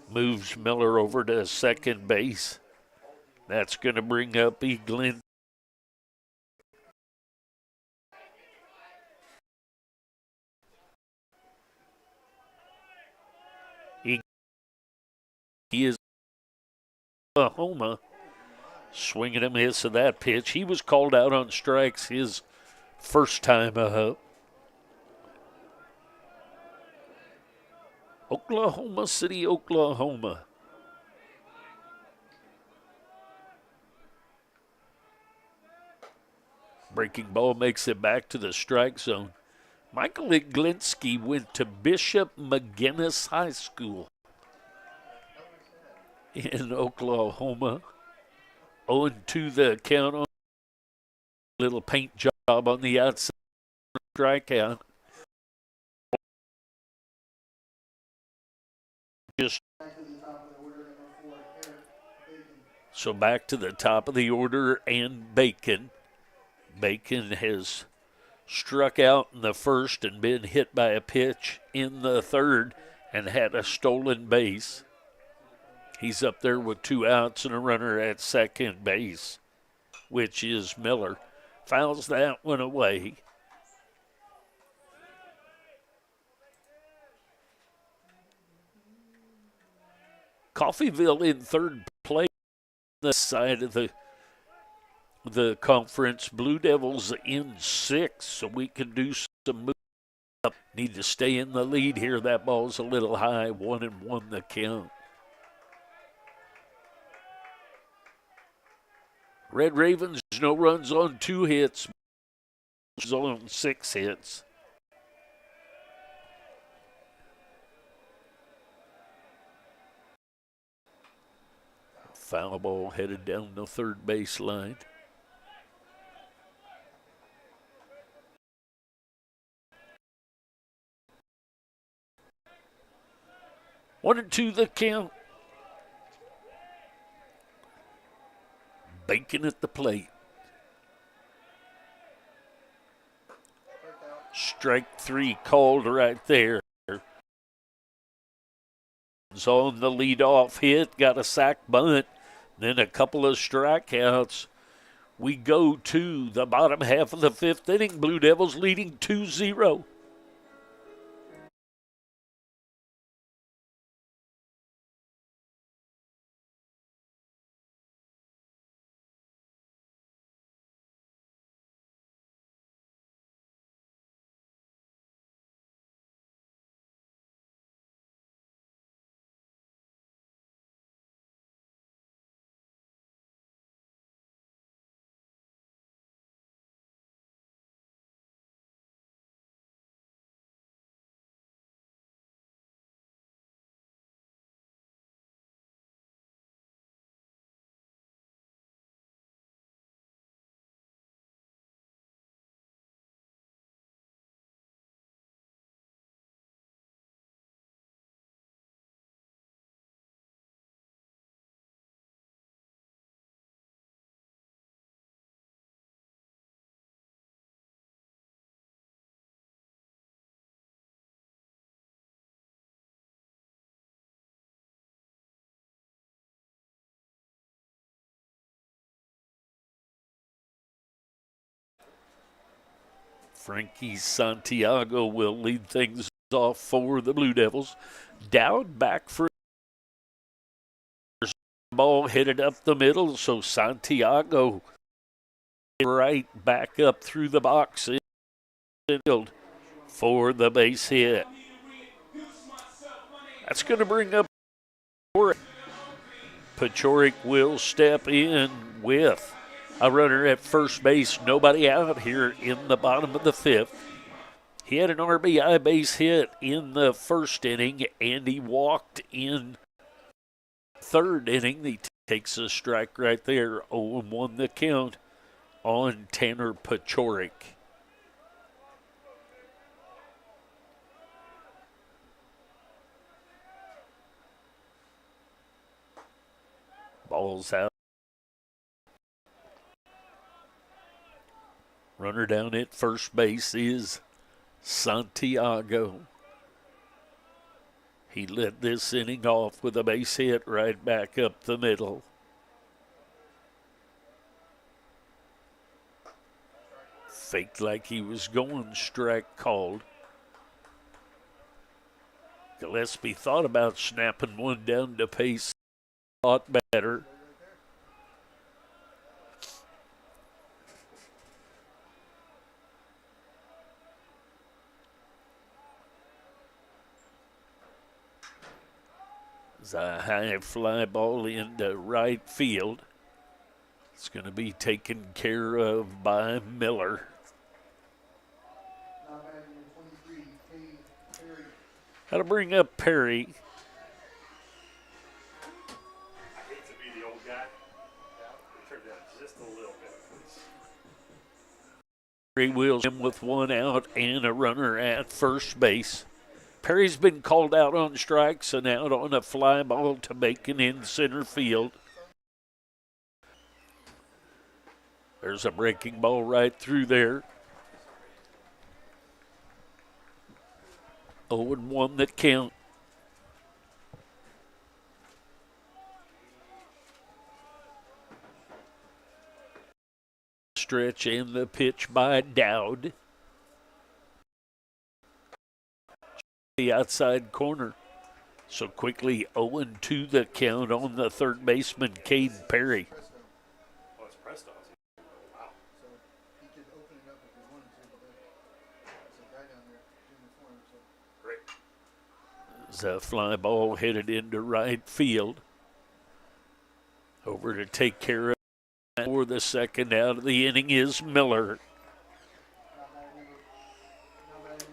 moves Miller over to second base. That's going to bring up Eaglin. He is Oklahoma. Swinging a miss of that pitch. He was called out on strikes his first time up. Oklahoma City, Oklahoma. Breaking ball makes it back to the strike zone. Michael Iglinski went to Bishop McGinnis High School in Oklahoma. 0-2 the count on little paint job on the outside strikeout. Just So back to the top of the order and Bacon. Bacon has struck out in the first and been hit by a pitch in the third and had a stolen base. He's up there with 2 outs and a runner at second base, which is Miller. Fouls that one away. Coffeyville in third place on the side of the conference. Blue Devils in 6, so we can do some move up. Need to stay in the lead here. That ball's a little high. 1-1 the count. Red Ravens, no runs on 2 hits. On 6 hits. Foul ball headed down the third baseline. One and 2 the count. Bacon at the plate. Strike 3 called right there. On the leadoff hit, got a sac bunt, then a couple of strikeouts. We go to the bottom half of the 5th inning. Blue Devils leading 2-0. Frankie Santiago will lead things off for the Blue Devils. Dowd back for ball headed up the middle, so Santiago right back up through the box for the base hit. That's going to bring up Pachorik will step in with a runner at first base. Nobody out here in the bottom of the 5th. He had an RBI base hit in the first inning, and he walked in third inning. He takes a strike right there. 0-1 the count on Tanner Pachorik. Ball's out. Runner down at first base is Santiago. He led this inning off with a base hit right back up the middle. Faked like he was going, strike called. Gillespie thought about snapping one down to pace. Thought better. It's a high fly ball into right field. It's going to be taken care of by Miller. Got to bring up Perry. I hate to be the old guy. Turn down just a little bit, please. Perry wheels him with 1 out and a runner at first base. Perry's been called out on strikes and out on a fly ball to Bacon in center field. There's a breaking ball right through there. 0-1 that count. Stretch and the pitch by Dowd. The outside corner. So quickly 0-2 the count on the third baseman, Cade Perry. Oh, it's Presto. Wow. So he could open it up if he wanted to, but there's a guy down there doing it for him. So. Great. As a fly ball headed into right field. Over to take care of it for the second out of the inning is Miller.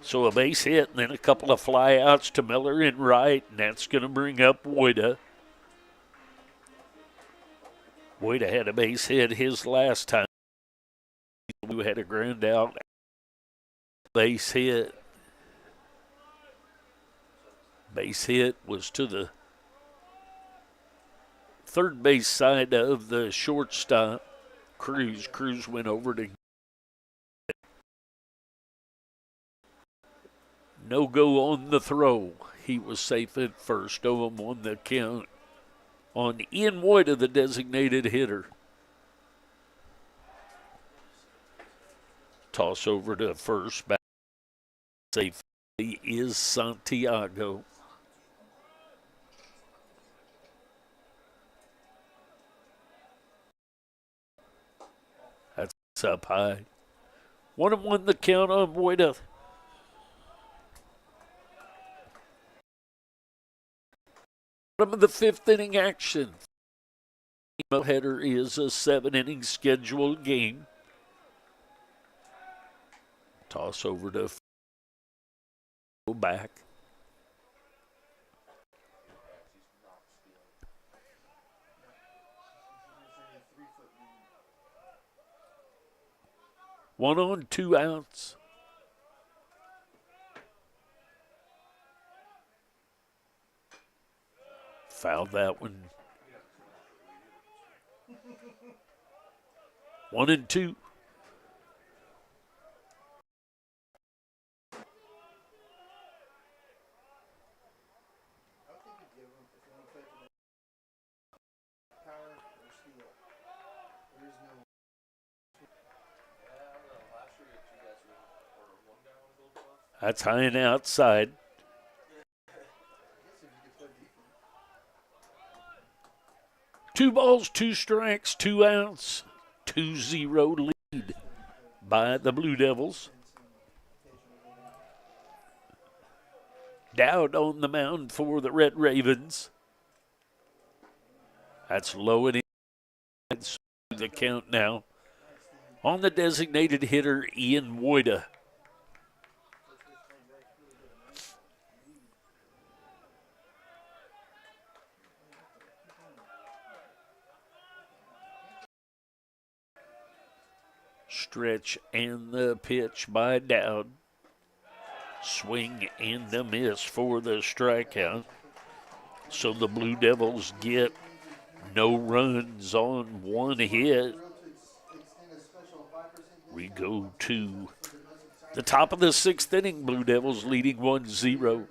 So a base hit and then a couple of flyouts to Miller in right, and that's going to bring up Woida. Woida had a base hit his last time. We had a ground out. Base hit. Base hit was to the third base side of the shortstop. Cruz went over to no go on the throw. He was safe at first. 0-1 the count on Ian Woida, the designated hitter. Toss over to first. Back safely is Santiago. That's up high. 1-1 the count on Woida. Bottom of the fifth inning action. The header is a 7-inning scheduled game. Toss over to go back. One on, 2 outs. Fouled that one. 1-2. That's high and outside. Two balls, 2 strikes, 2 outs, 2-0 lead by the Blue Devils. Dowd on the mound for the Red Ravens. That's low and inside the count now on the designated hitter, Ian Woida. Stretch and the pitch by Dowd. Swing and a miss for the strikeout. So the Blue Devils get no runs on 1 hit. We go to the top of the 6th inning. Blue Devils leading 1-0.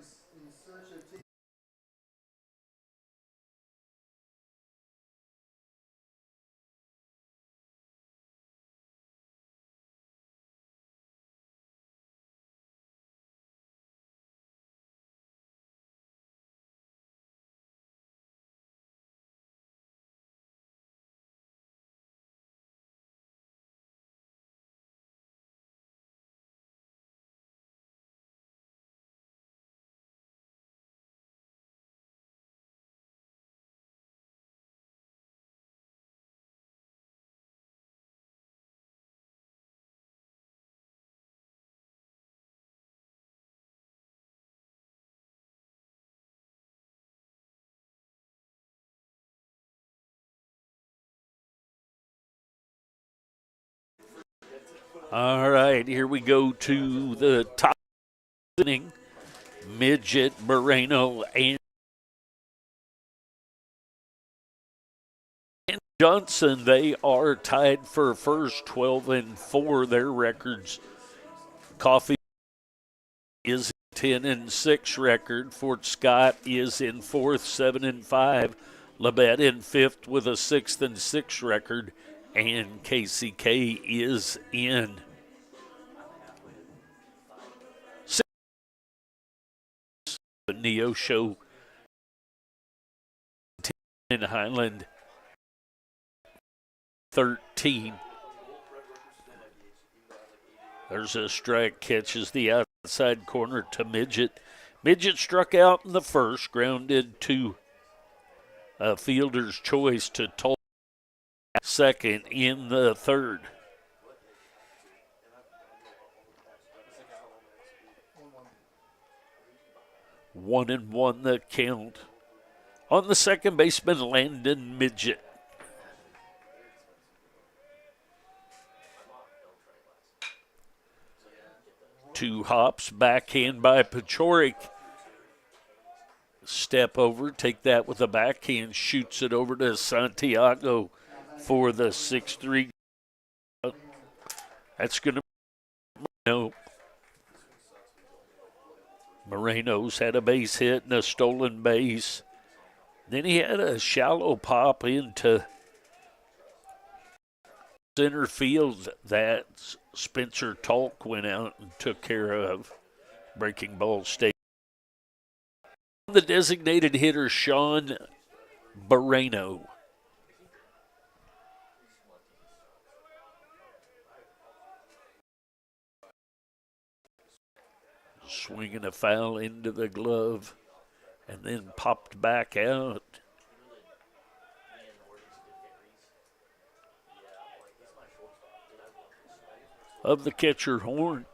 All right, here we go to the top inning. Midget, Moreno, and Johnson, they are tied for first, 12-4. Their records. Coffee is 10-6 record. Fort Scott is in fourth, 7-5. Labette in fifth with a 6-6 record, and KCK is in sixth. Neosho in Highland 13. There's a strike, catches the outside corner to Midget. Midget struck out in the first, grounded to a fielder's choice to Toll, second in the third. 1-1 the count. On the second baseman, Landon Midget. Two hops, backhand by Pachorik. Step over, take that with a backhand, shoots it over to Santiago for the 6-3. That's going to be no. Moreno's had a base hit and a stolen base. Then he had a shallow pop into center field that Spencer Talk went out and took care of. Breaking ball stay. The designated hitter, Sean Barreno. Swinging a foul into the glove and then popped back out. Of the catcher, Horn.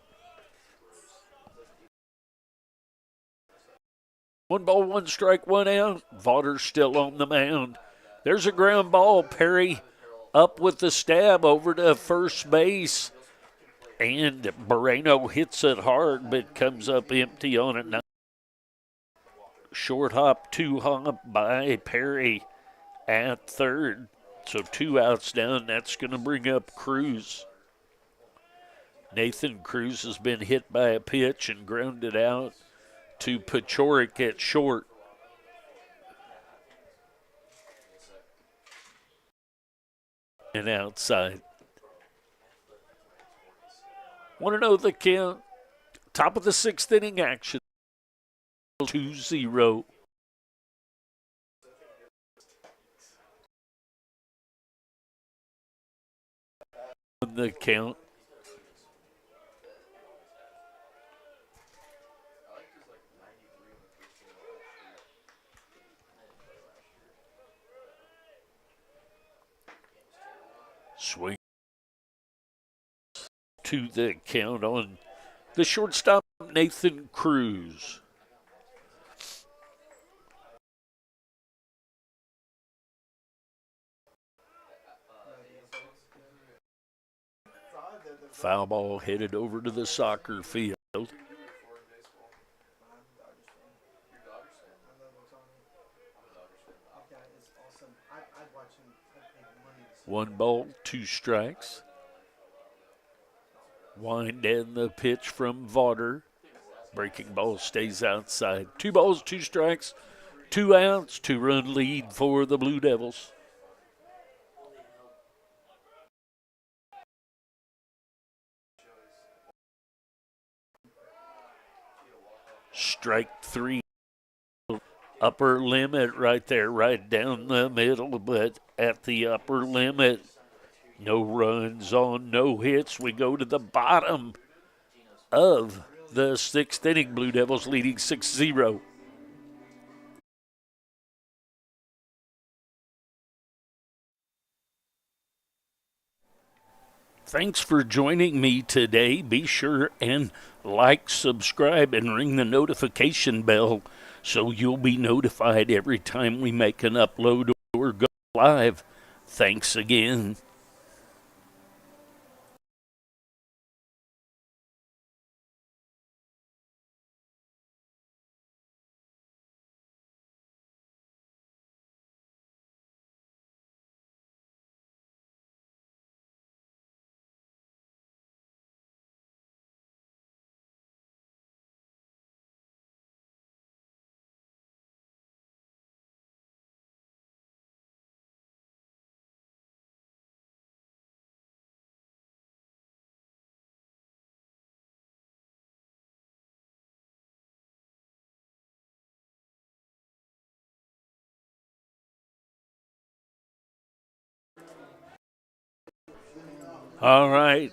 1 ball, 1 strike, 1 out. Vaughter's still on the mound. There's a ground ball. Perry up with the stab over to first base. And Moreno hits it hard, but comes up empty on it now. Short hop, 2 hop by Perry at third. So 2 outs down. That's going to bring up Cruz. Nathan Cruz has been hit by a pitch and grounded out to Pachorik at short. And outside. Want to know the count? Top of the 6th inning action. 2-0. On the count. Swing to the count on the shortstop, Nathan Cruz. Foul ball headed over to the soccer field. One ball, 2 strikes. Wind and the pitch from Vaughter. Breaking ball stays outside. 2 balls, 2 strikes, 2 outs, 2-run lead for the Blue Devils. Strike 3. Upper limit right there, right down the middle, but at the upper limit. No runs on, no hits. We go to the bottom of the 6th inning. Blue Devils leading 6-0. Thanks for joining me today. Be sure and like, subscribe, and ring the notification bell so you'll be notified every time we make an upload or go live. Thanks again. All right.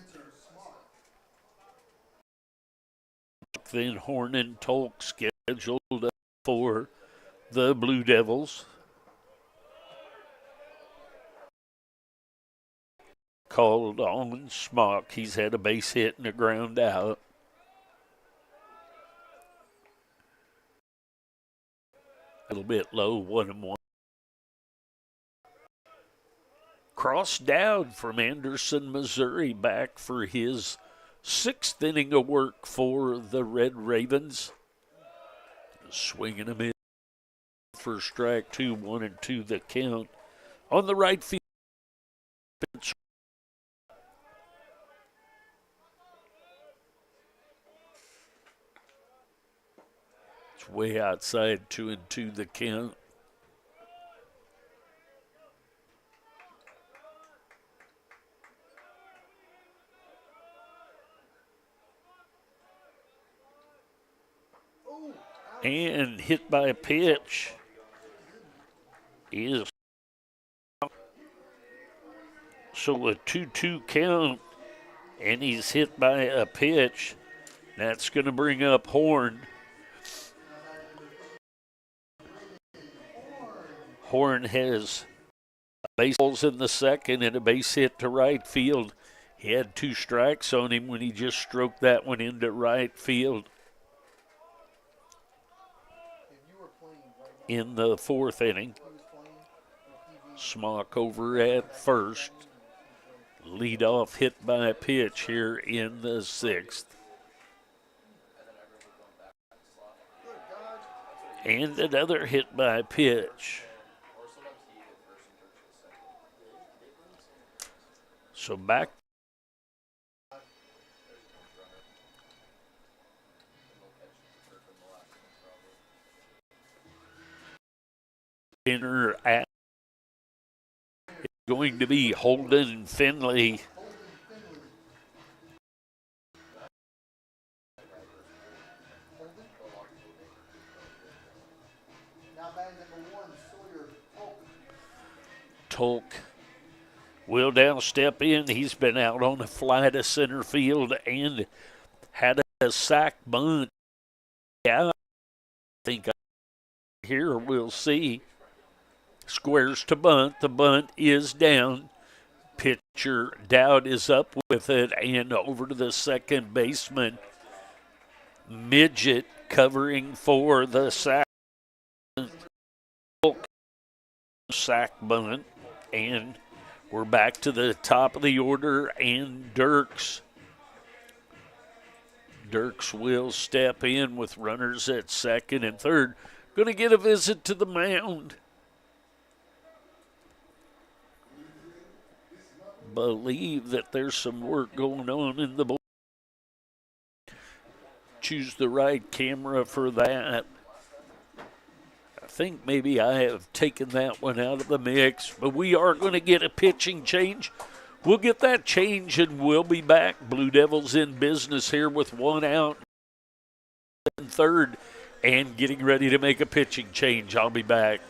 Then Horn and Tolk scheduled up for the Blue Devils. Called on Smock. He's had a base hit and a ground out. A little bit low, 1-1. Cross Dowd from Anderson, Missouri, back for his 6th inning of work for the Red Ravens. Swinging him in for strike 2, 1-2 the count. On the right field. It's way outside, 2-2 the count. And hit by a pitch is so a 2-2 count, and he's hit by a pitch. That's going to bring up Horn. Horn has baseballs in the second and a base hit to right field. He had 2 strikes on him when he just stroked that one into right field. In the 4th inning, Smock over at first. Leadoff hit by a pitch here in the 6th. And another hit by a pitch. So back. Inner at is going to be Holden Finley. Tolk will down step in. He's been out on a fly to center field and had a sac bunt. Yeah, I think here we'll see. Squares to bunt. The bunt is down. Pitcher Dowd is up with it and over to the second baseman. Midget covering for the sac bunt. And we're back to the top of the order, and Dirks will step in with runners at second and third. Going to get a visit to the mound. Believe that there's some work going on in the board. Choose the right camera for that. I think maybe I have taken that one out of the mix, but we are going to get a pitching change. We'll get that change and we'll be back. Blue Devils in business here with 1 out and third and getting ready to make a pitching change. I'll be back.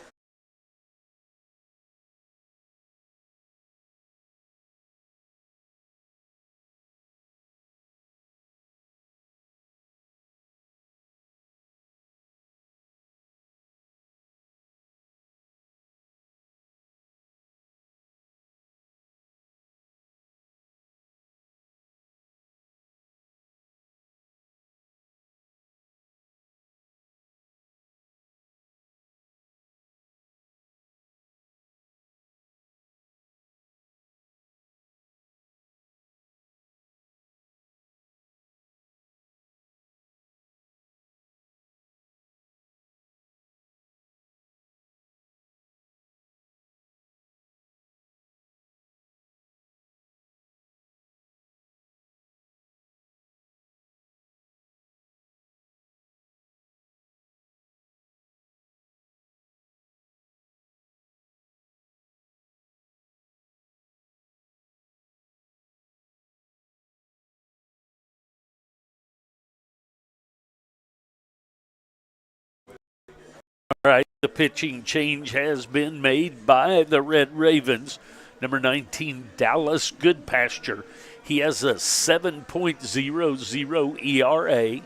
All right, the pitching change has been made by the Red Ravens. Number 19, Dallas Goodpasture. He has a 7.00 ERA,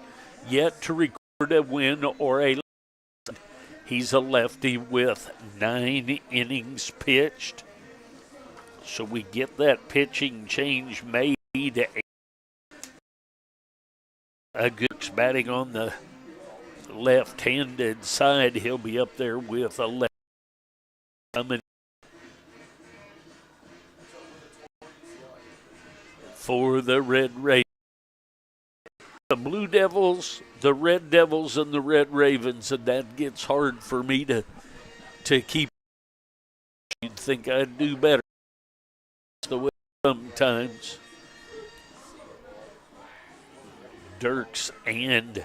yet to record a win or a loss. He's a lefty with 9 innings pitched. So we get that pitching change made. A Good's batting on the left-handed side. He'll be up there with a left coming for the Red Ravens. The Blue Devils, the Red Devils, and the Red Ravens, and that gets hard for me to keep. You'd think I'd do better. That's the way sometimes. Dirks and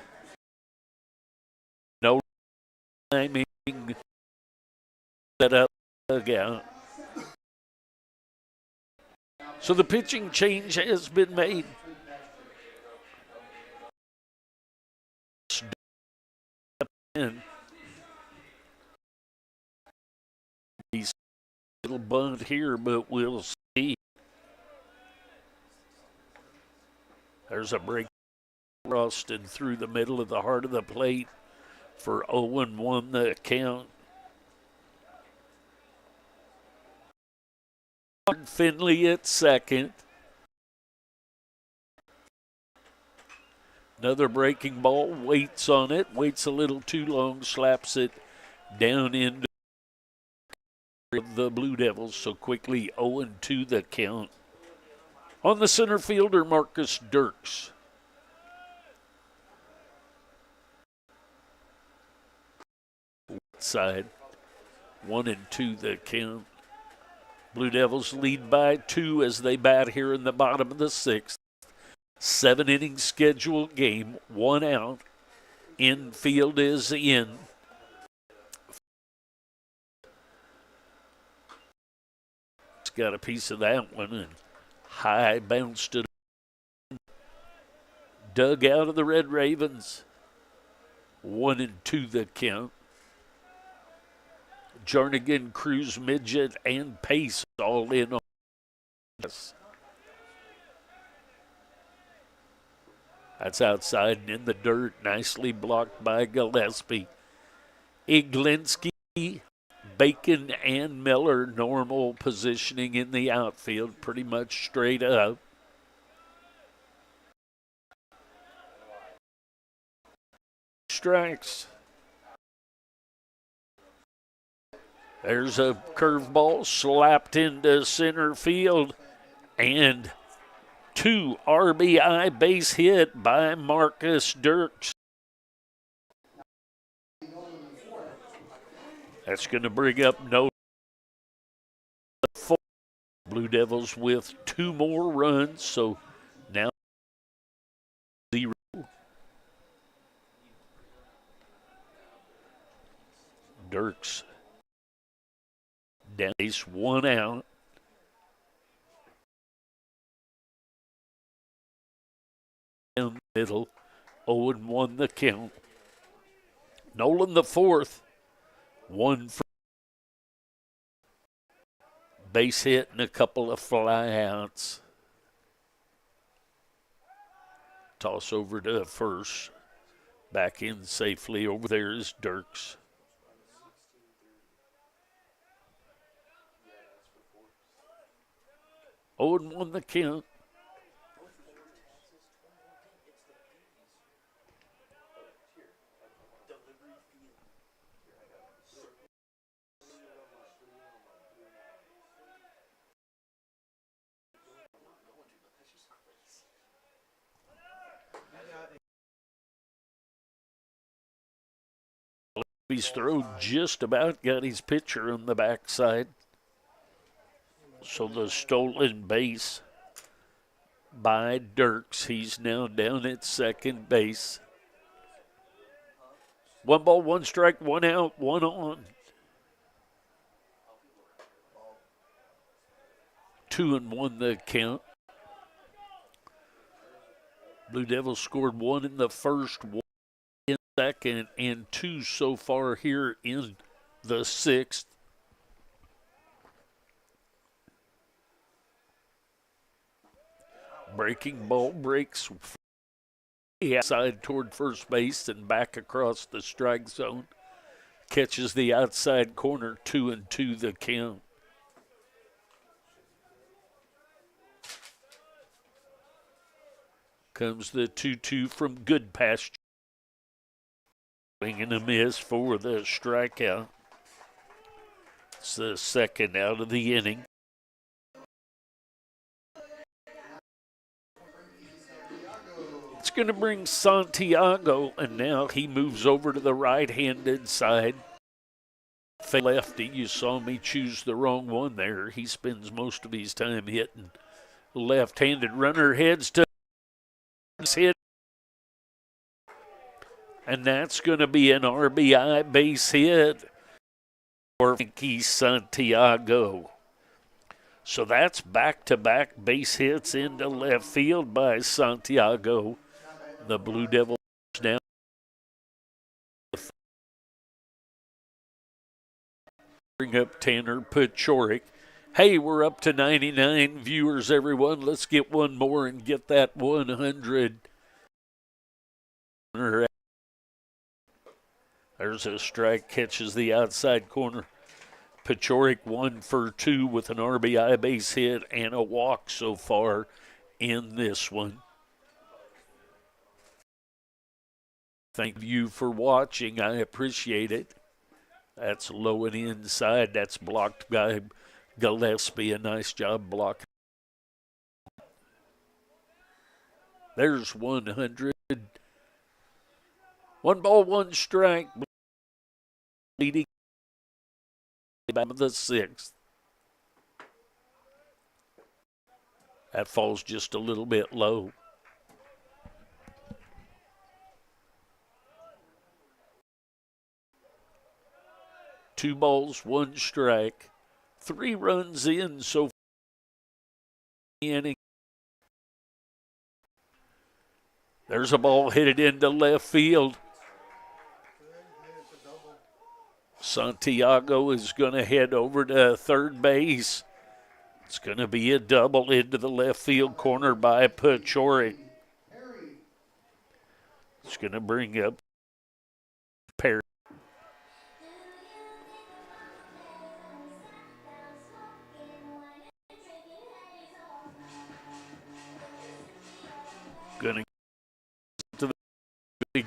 no timing set up again. So the pitching change has been made. He's a little bunt here, but we'll see. There's a break crossed and through the middle of the heart of the plate for 0-1 the count. Finley at second. Another breaking ball, waits on it, waits a little too long, slaps it down into the Blue Devils, so quickly 0-2 the count. On the center fielder, Marcus Dirks. Side, 1-2 the count. Blue Devils lead by 2 as they bat here in the bottom of the 6th. 7-inning scheduled game, 1 out. Infield is in. It's got a piece of that one and high bounced it. Dug out of the Red Ravens. 1-2 the count. Jernigan, Cruz, Midget, and Pace all in on this. That's outside and in the dirt, nicely blocked by Gillespie. Iglinski, Bacon, and Miller, normal positioning in the outfield, pretty much straight up. Strikes. There's a curveball slapped into center field, and 2 RBI base hit by Marcus Dirks. That's going to bring up no. Blue Devils with 2 more runs, so now 0. Dirks down base, 1 out. Down middle, 0-1 the count. Nolan the 4th, 1 for base hit and a couple of flyouts. Toss over to first. Back in safely. Over there is Dirks. Oh, and 1 the count. He's throw just about got his pitcher on the backside. So the stolen base by Dirks. He's now down at second base. 1 ball, 1 strike, 1 out, 1 on. 2-1 the count. Blue Devils scored 1 in the first, 1 in the second, and 2 so far here in the 6th. Breaking ball breaks outside toward first base and back across the strike zone. Catches the outside corner, 2-2 the count. Comes the 2-2 from Good Pasture. Swing and a miss for the strikeout. It's the second out of the inning. It's going to bring Santiago, and now he moves over to the right-handed side. Lefty, you saw me choose the wrong one there. He spends most of his time hitting left-handed. Runner heads to hit, and that's going to be an RBI base hit for Frankie Santiago. So that's back-to-back base hits into left field by Santiago. The Blue Devils down. Bring up Tanner Pachorik. Hey, we're up to 99 viewers, everyone. Let's get one more and get that 100. There's a strike, catches the outside corner. Pachorik 1 for 2 with an RBI base hit and a walk so far in this one. Thank you for watching. I appreciate it. That's low and inside. That's blocked by Gillespie. A nice job blocking. There's 100. 1 ball, 1 strike. Leading by the 6th. That falls just a little bit low. Two balls, 1 strike. 3 runs in so far in the inning. There's a ball headed into left field. Santiago is going to head over to third base. It's going to be a double into the left field corner by Pachorik. It's going to bring up Perry. Going to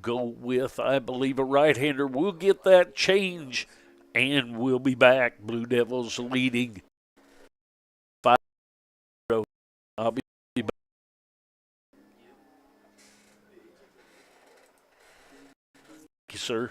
go with, I believe, a right-hander. We'll get that change, and we'll be back. Blue Devils leading 5-0. I'll be back. Thank you, sir.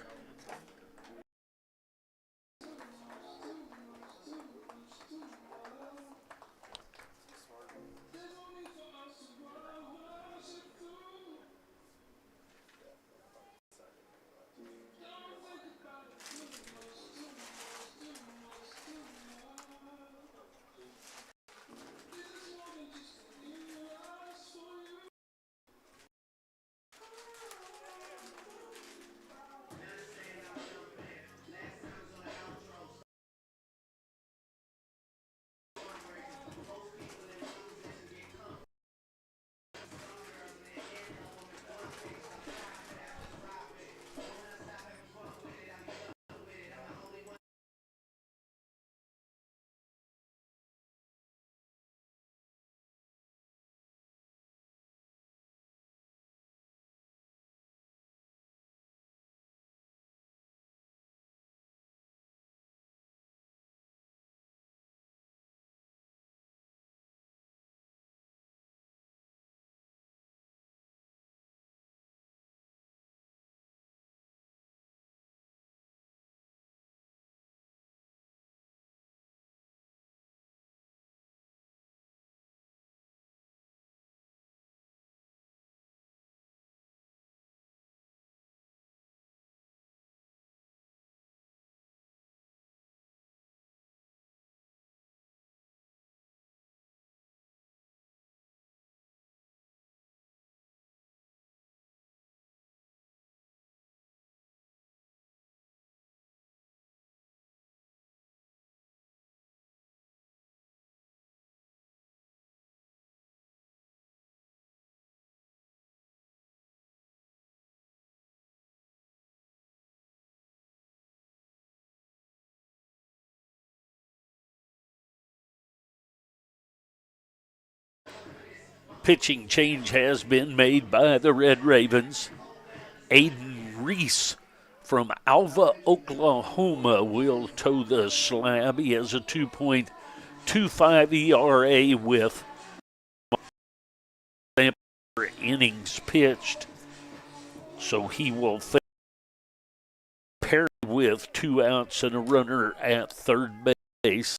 Pitching change has been made by the Red Ravens. Aiden Reese from Alva, Oklahoma will toe the slab. He has a 2.25 ERA with innings pitched. So he will pair with 2 outs and a runner at third base.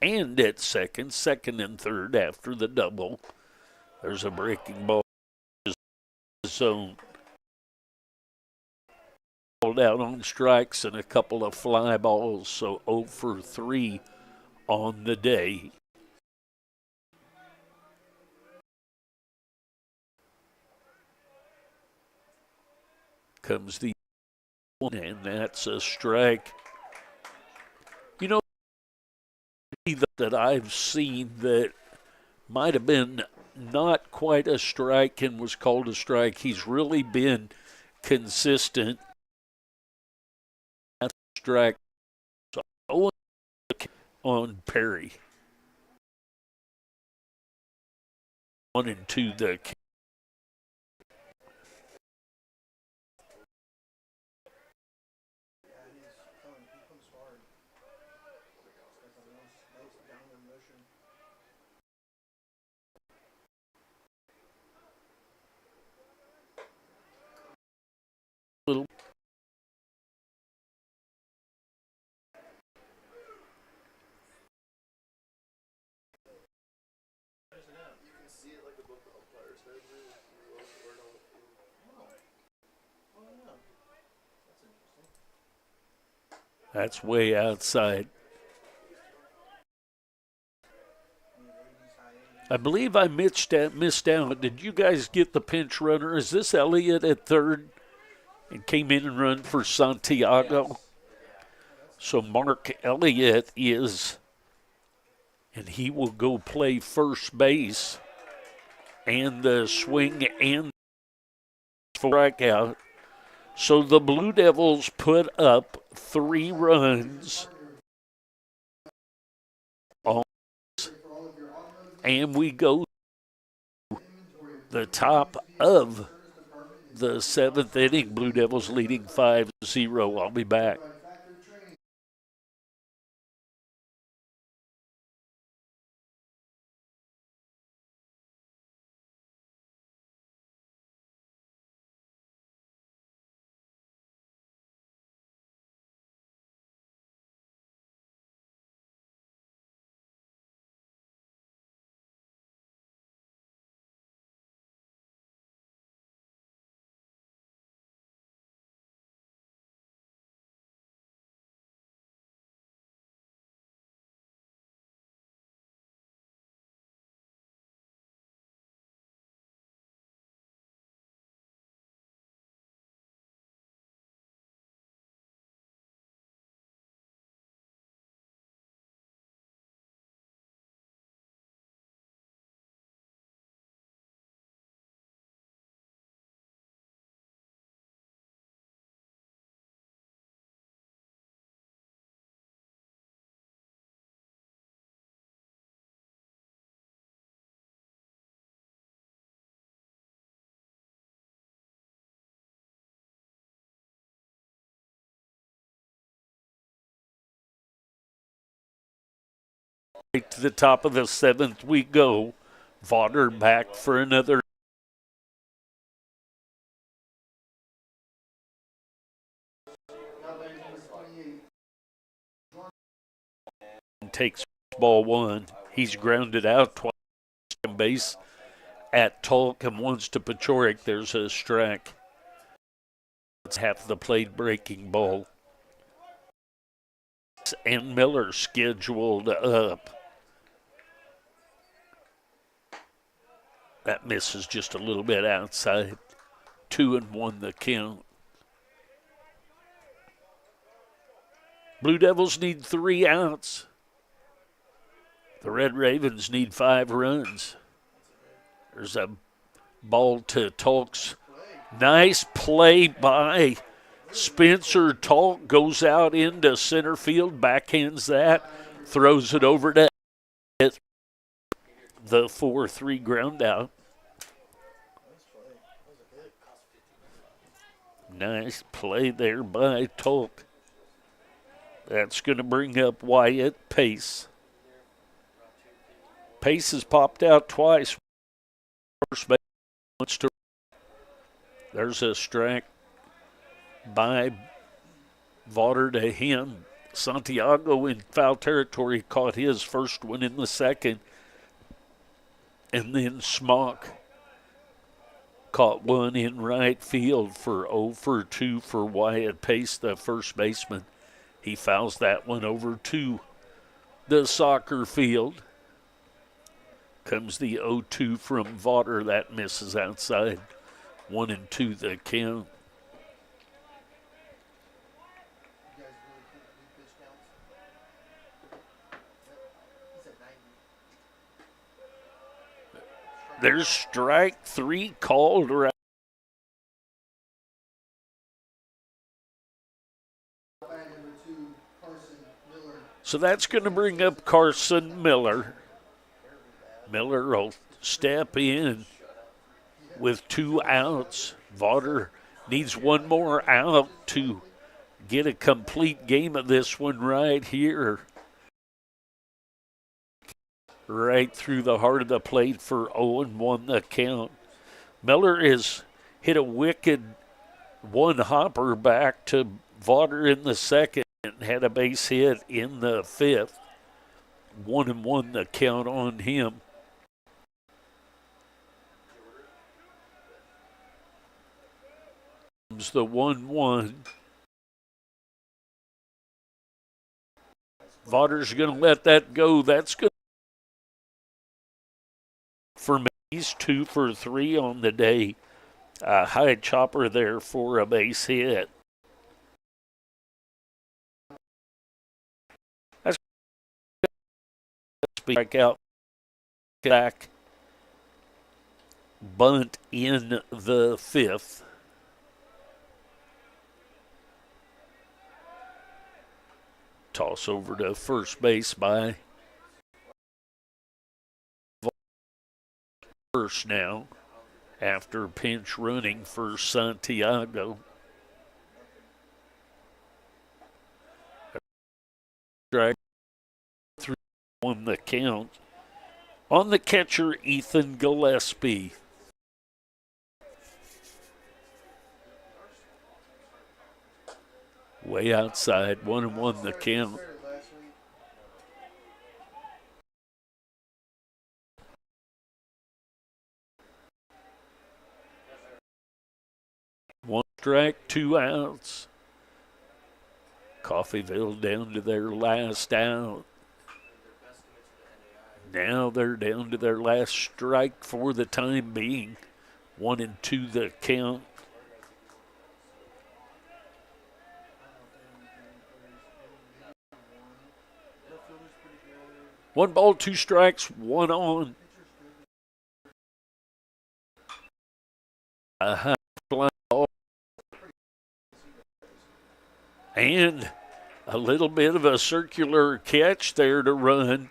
And at second and third after the double. There's a breaking ball zone. Called out on strikes and a couple of fly balls, so 0 for 3 on the day. Comes the one, and that's a strike. You know, that I've seen that might have been not quite a strike and was called a strike. He's really been consistent. That's a strike. So on Perry. 1 and 2 the little. That's way outside. I believe I missed out. Did you guys get the pinch runner? Is this Elliott at third and came in and run for Santiago? Yes. So Mark Elliott is, and he will go play first base and the swing and strikeout. So the Blue Devils put up 3 runs on, and we go to the top of the 7th inning. Blue Devils leading 5-0. I'll be back. Right to the top of the 7th we go. Vaughter back for another. Takes ball 1. He's grounded out twice. Base at Tolk and once to Pachorik. There's a strike. It's half the plate breaking ball. And Miller scheduled up. That misses just a little bit outside. 2-1 the count. Blue Devils need 3 outs. The Red Ravens need 5 runs. There's a ball to Talks. Nice play by Spencer. Talk goes out into center field, backhands that, throws it over to the 4-3 ground out. Nice play. That was a hit. Nice play there by Tolk. That's going to bring up Wyatt Pace. Pace has popped out twice. First base wants to. There's a strike by Vaughter to him. Santiago in foul territory caught his first one in the second. And then Smock caught one in right field for 0 for 2 for Wyatt Pace, the first baseman. He fouls that one over to the soccer field. Comes the 0-2 from Vaughter. That misses outside. 1-2 the count. You guys really keep pitch counts? Yep. He's at 90. There's strike 3 called right. Back number 2, Carson Miller. So that's going to bring up Carson Miller. Miller will step in with 2 outs. Vaughter needs one more out to get a complete game of this one right here. Right through the heart of the plate for 0-1 the count. Miller has hit a wicked one hopper back to Vaughter in the second and had a base hit in the fifth. 1-1 the count on him. Comes the 1-1. Vaughters going to let that go. That's good for me. He's 2 for 3 on the day. A high chopper there for a base hit. That's back out. Back. Bunt in the fifth. Toss over to first base by first now after pinch running for Santiago. Strike 3 on the count. On the catcher, Ethan Gillespie. Way outside, 1-1 the count. One strike, 2 outs. Coffeyville down to their last out. Now they're down to their last strike for the time being. 1-2 the count. One ball, 2 strikes, 1 on. A high fly ball. And a little bit of a circular catch there to run.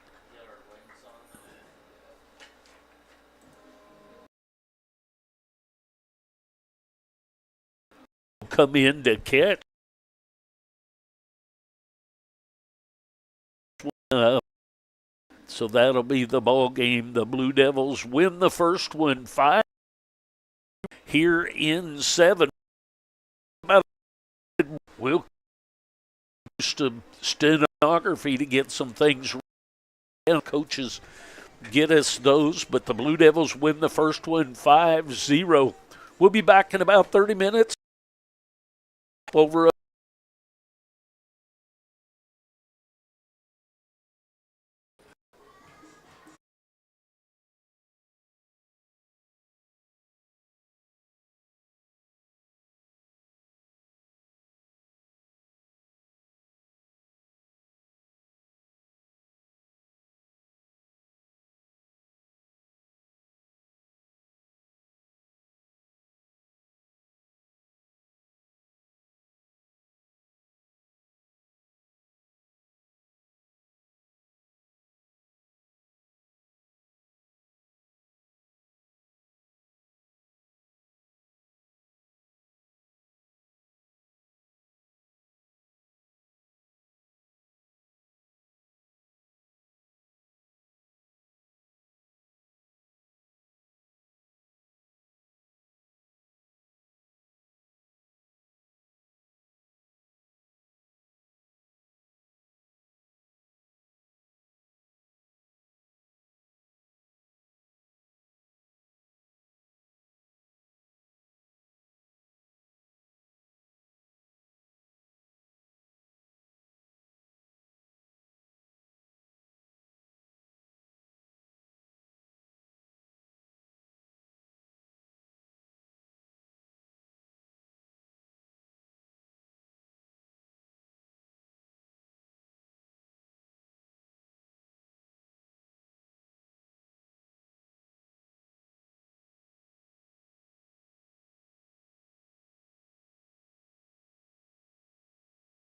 Come in to catch. So that'll be the ball game. The Blue Devils win the first one 5 here in 7. We'll use to stenography to get some things right. Coaches get us those, but the Blue Devils win the first one 5-0. We'll be back in about 30 minutes. Over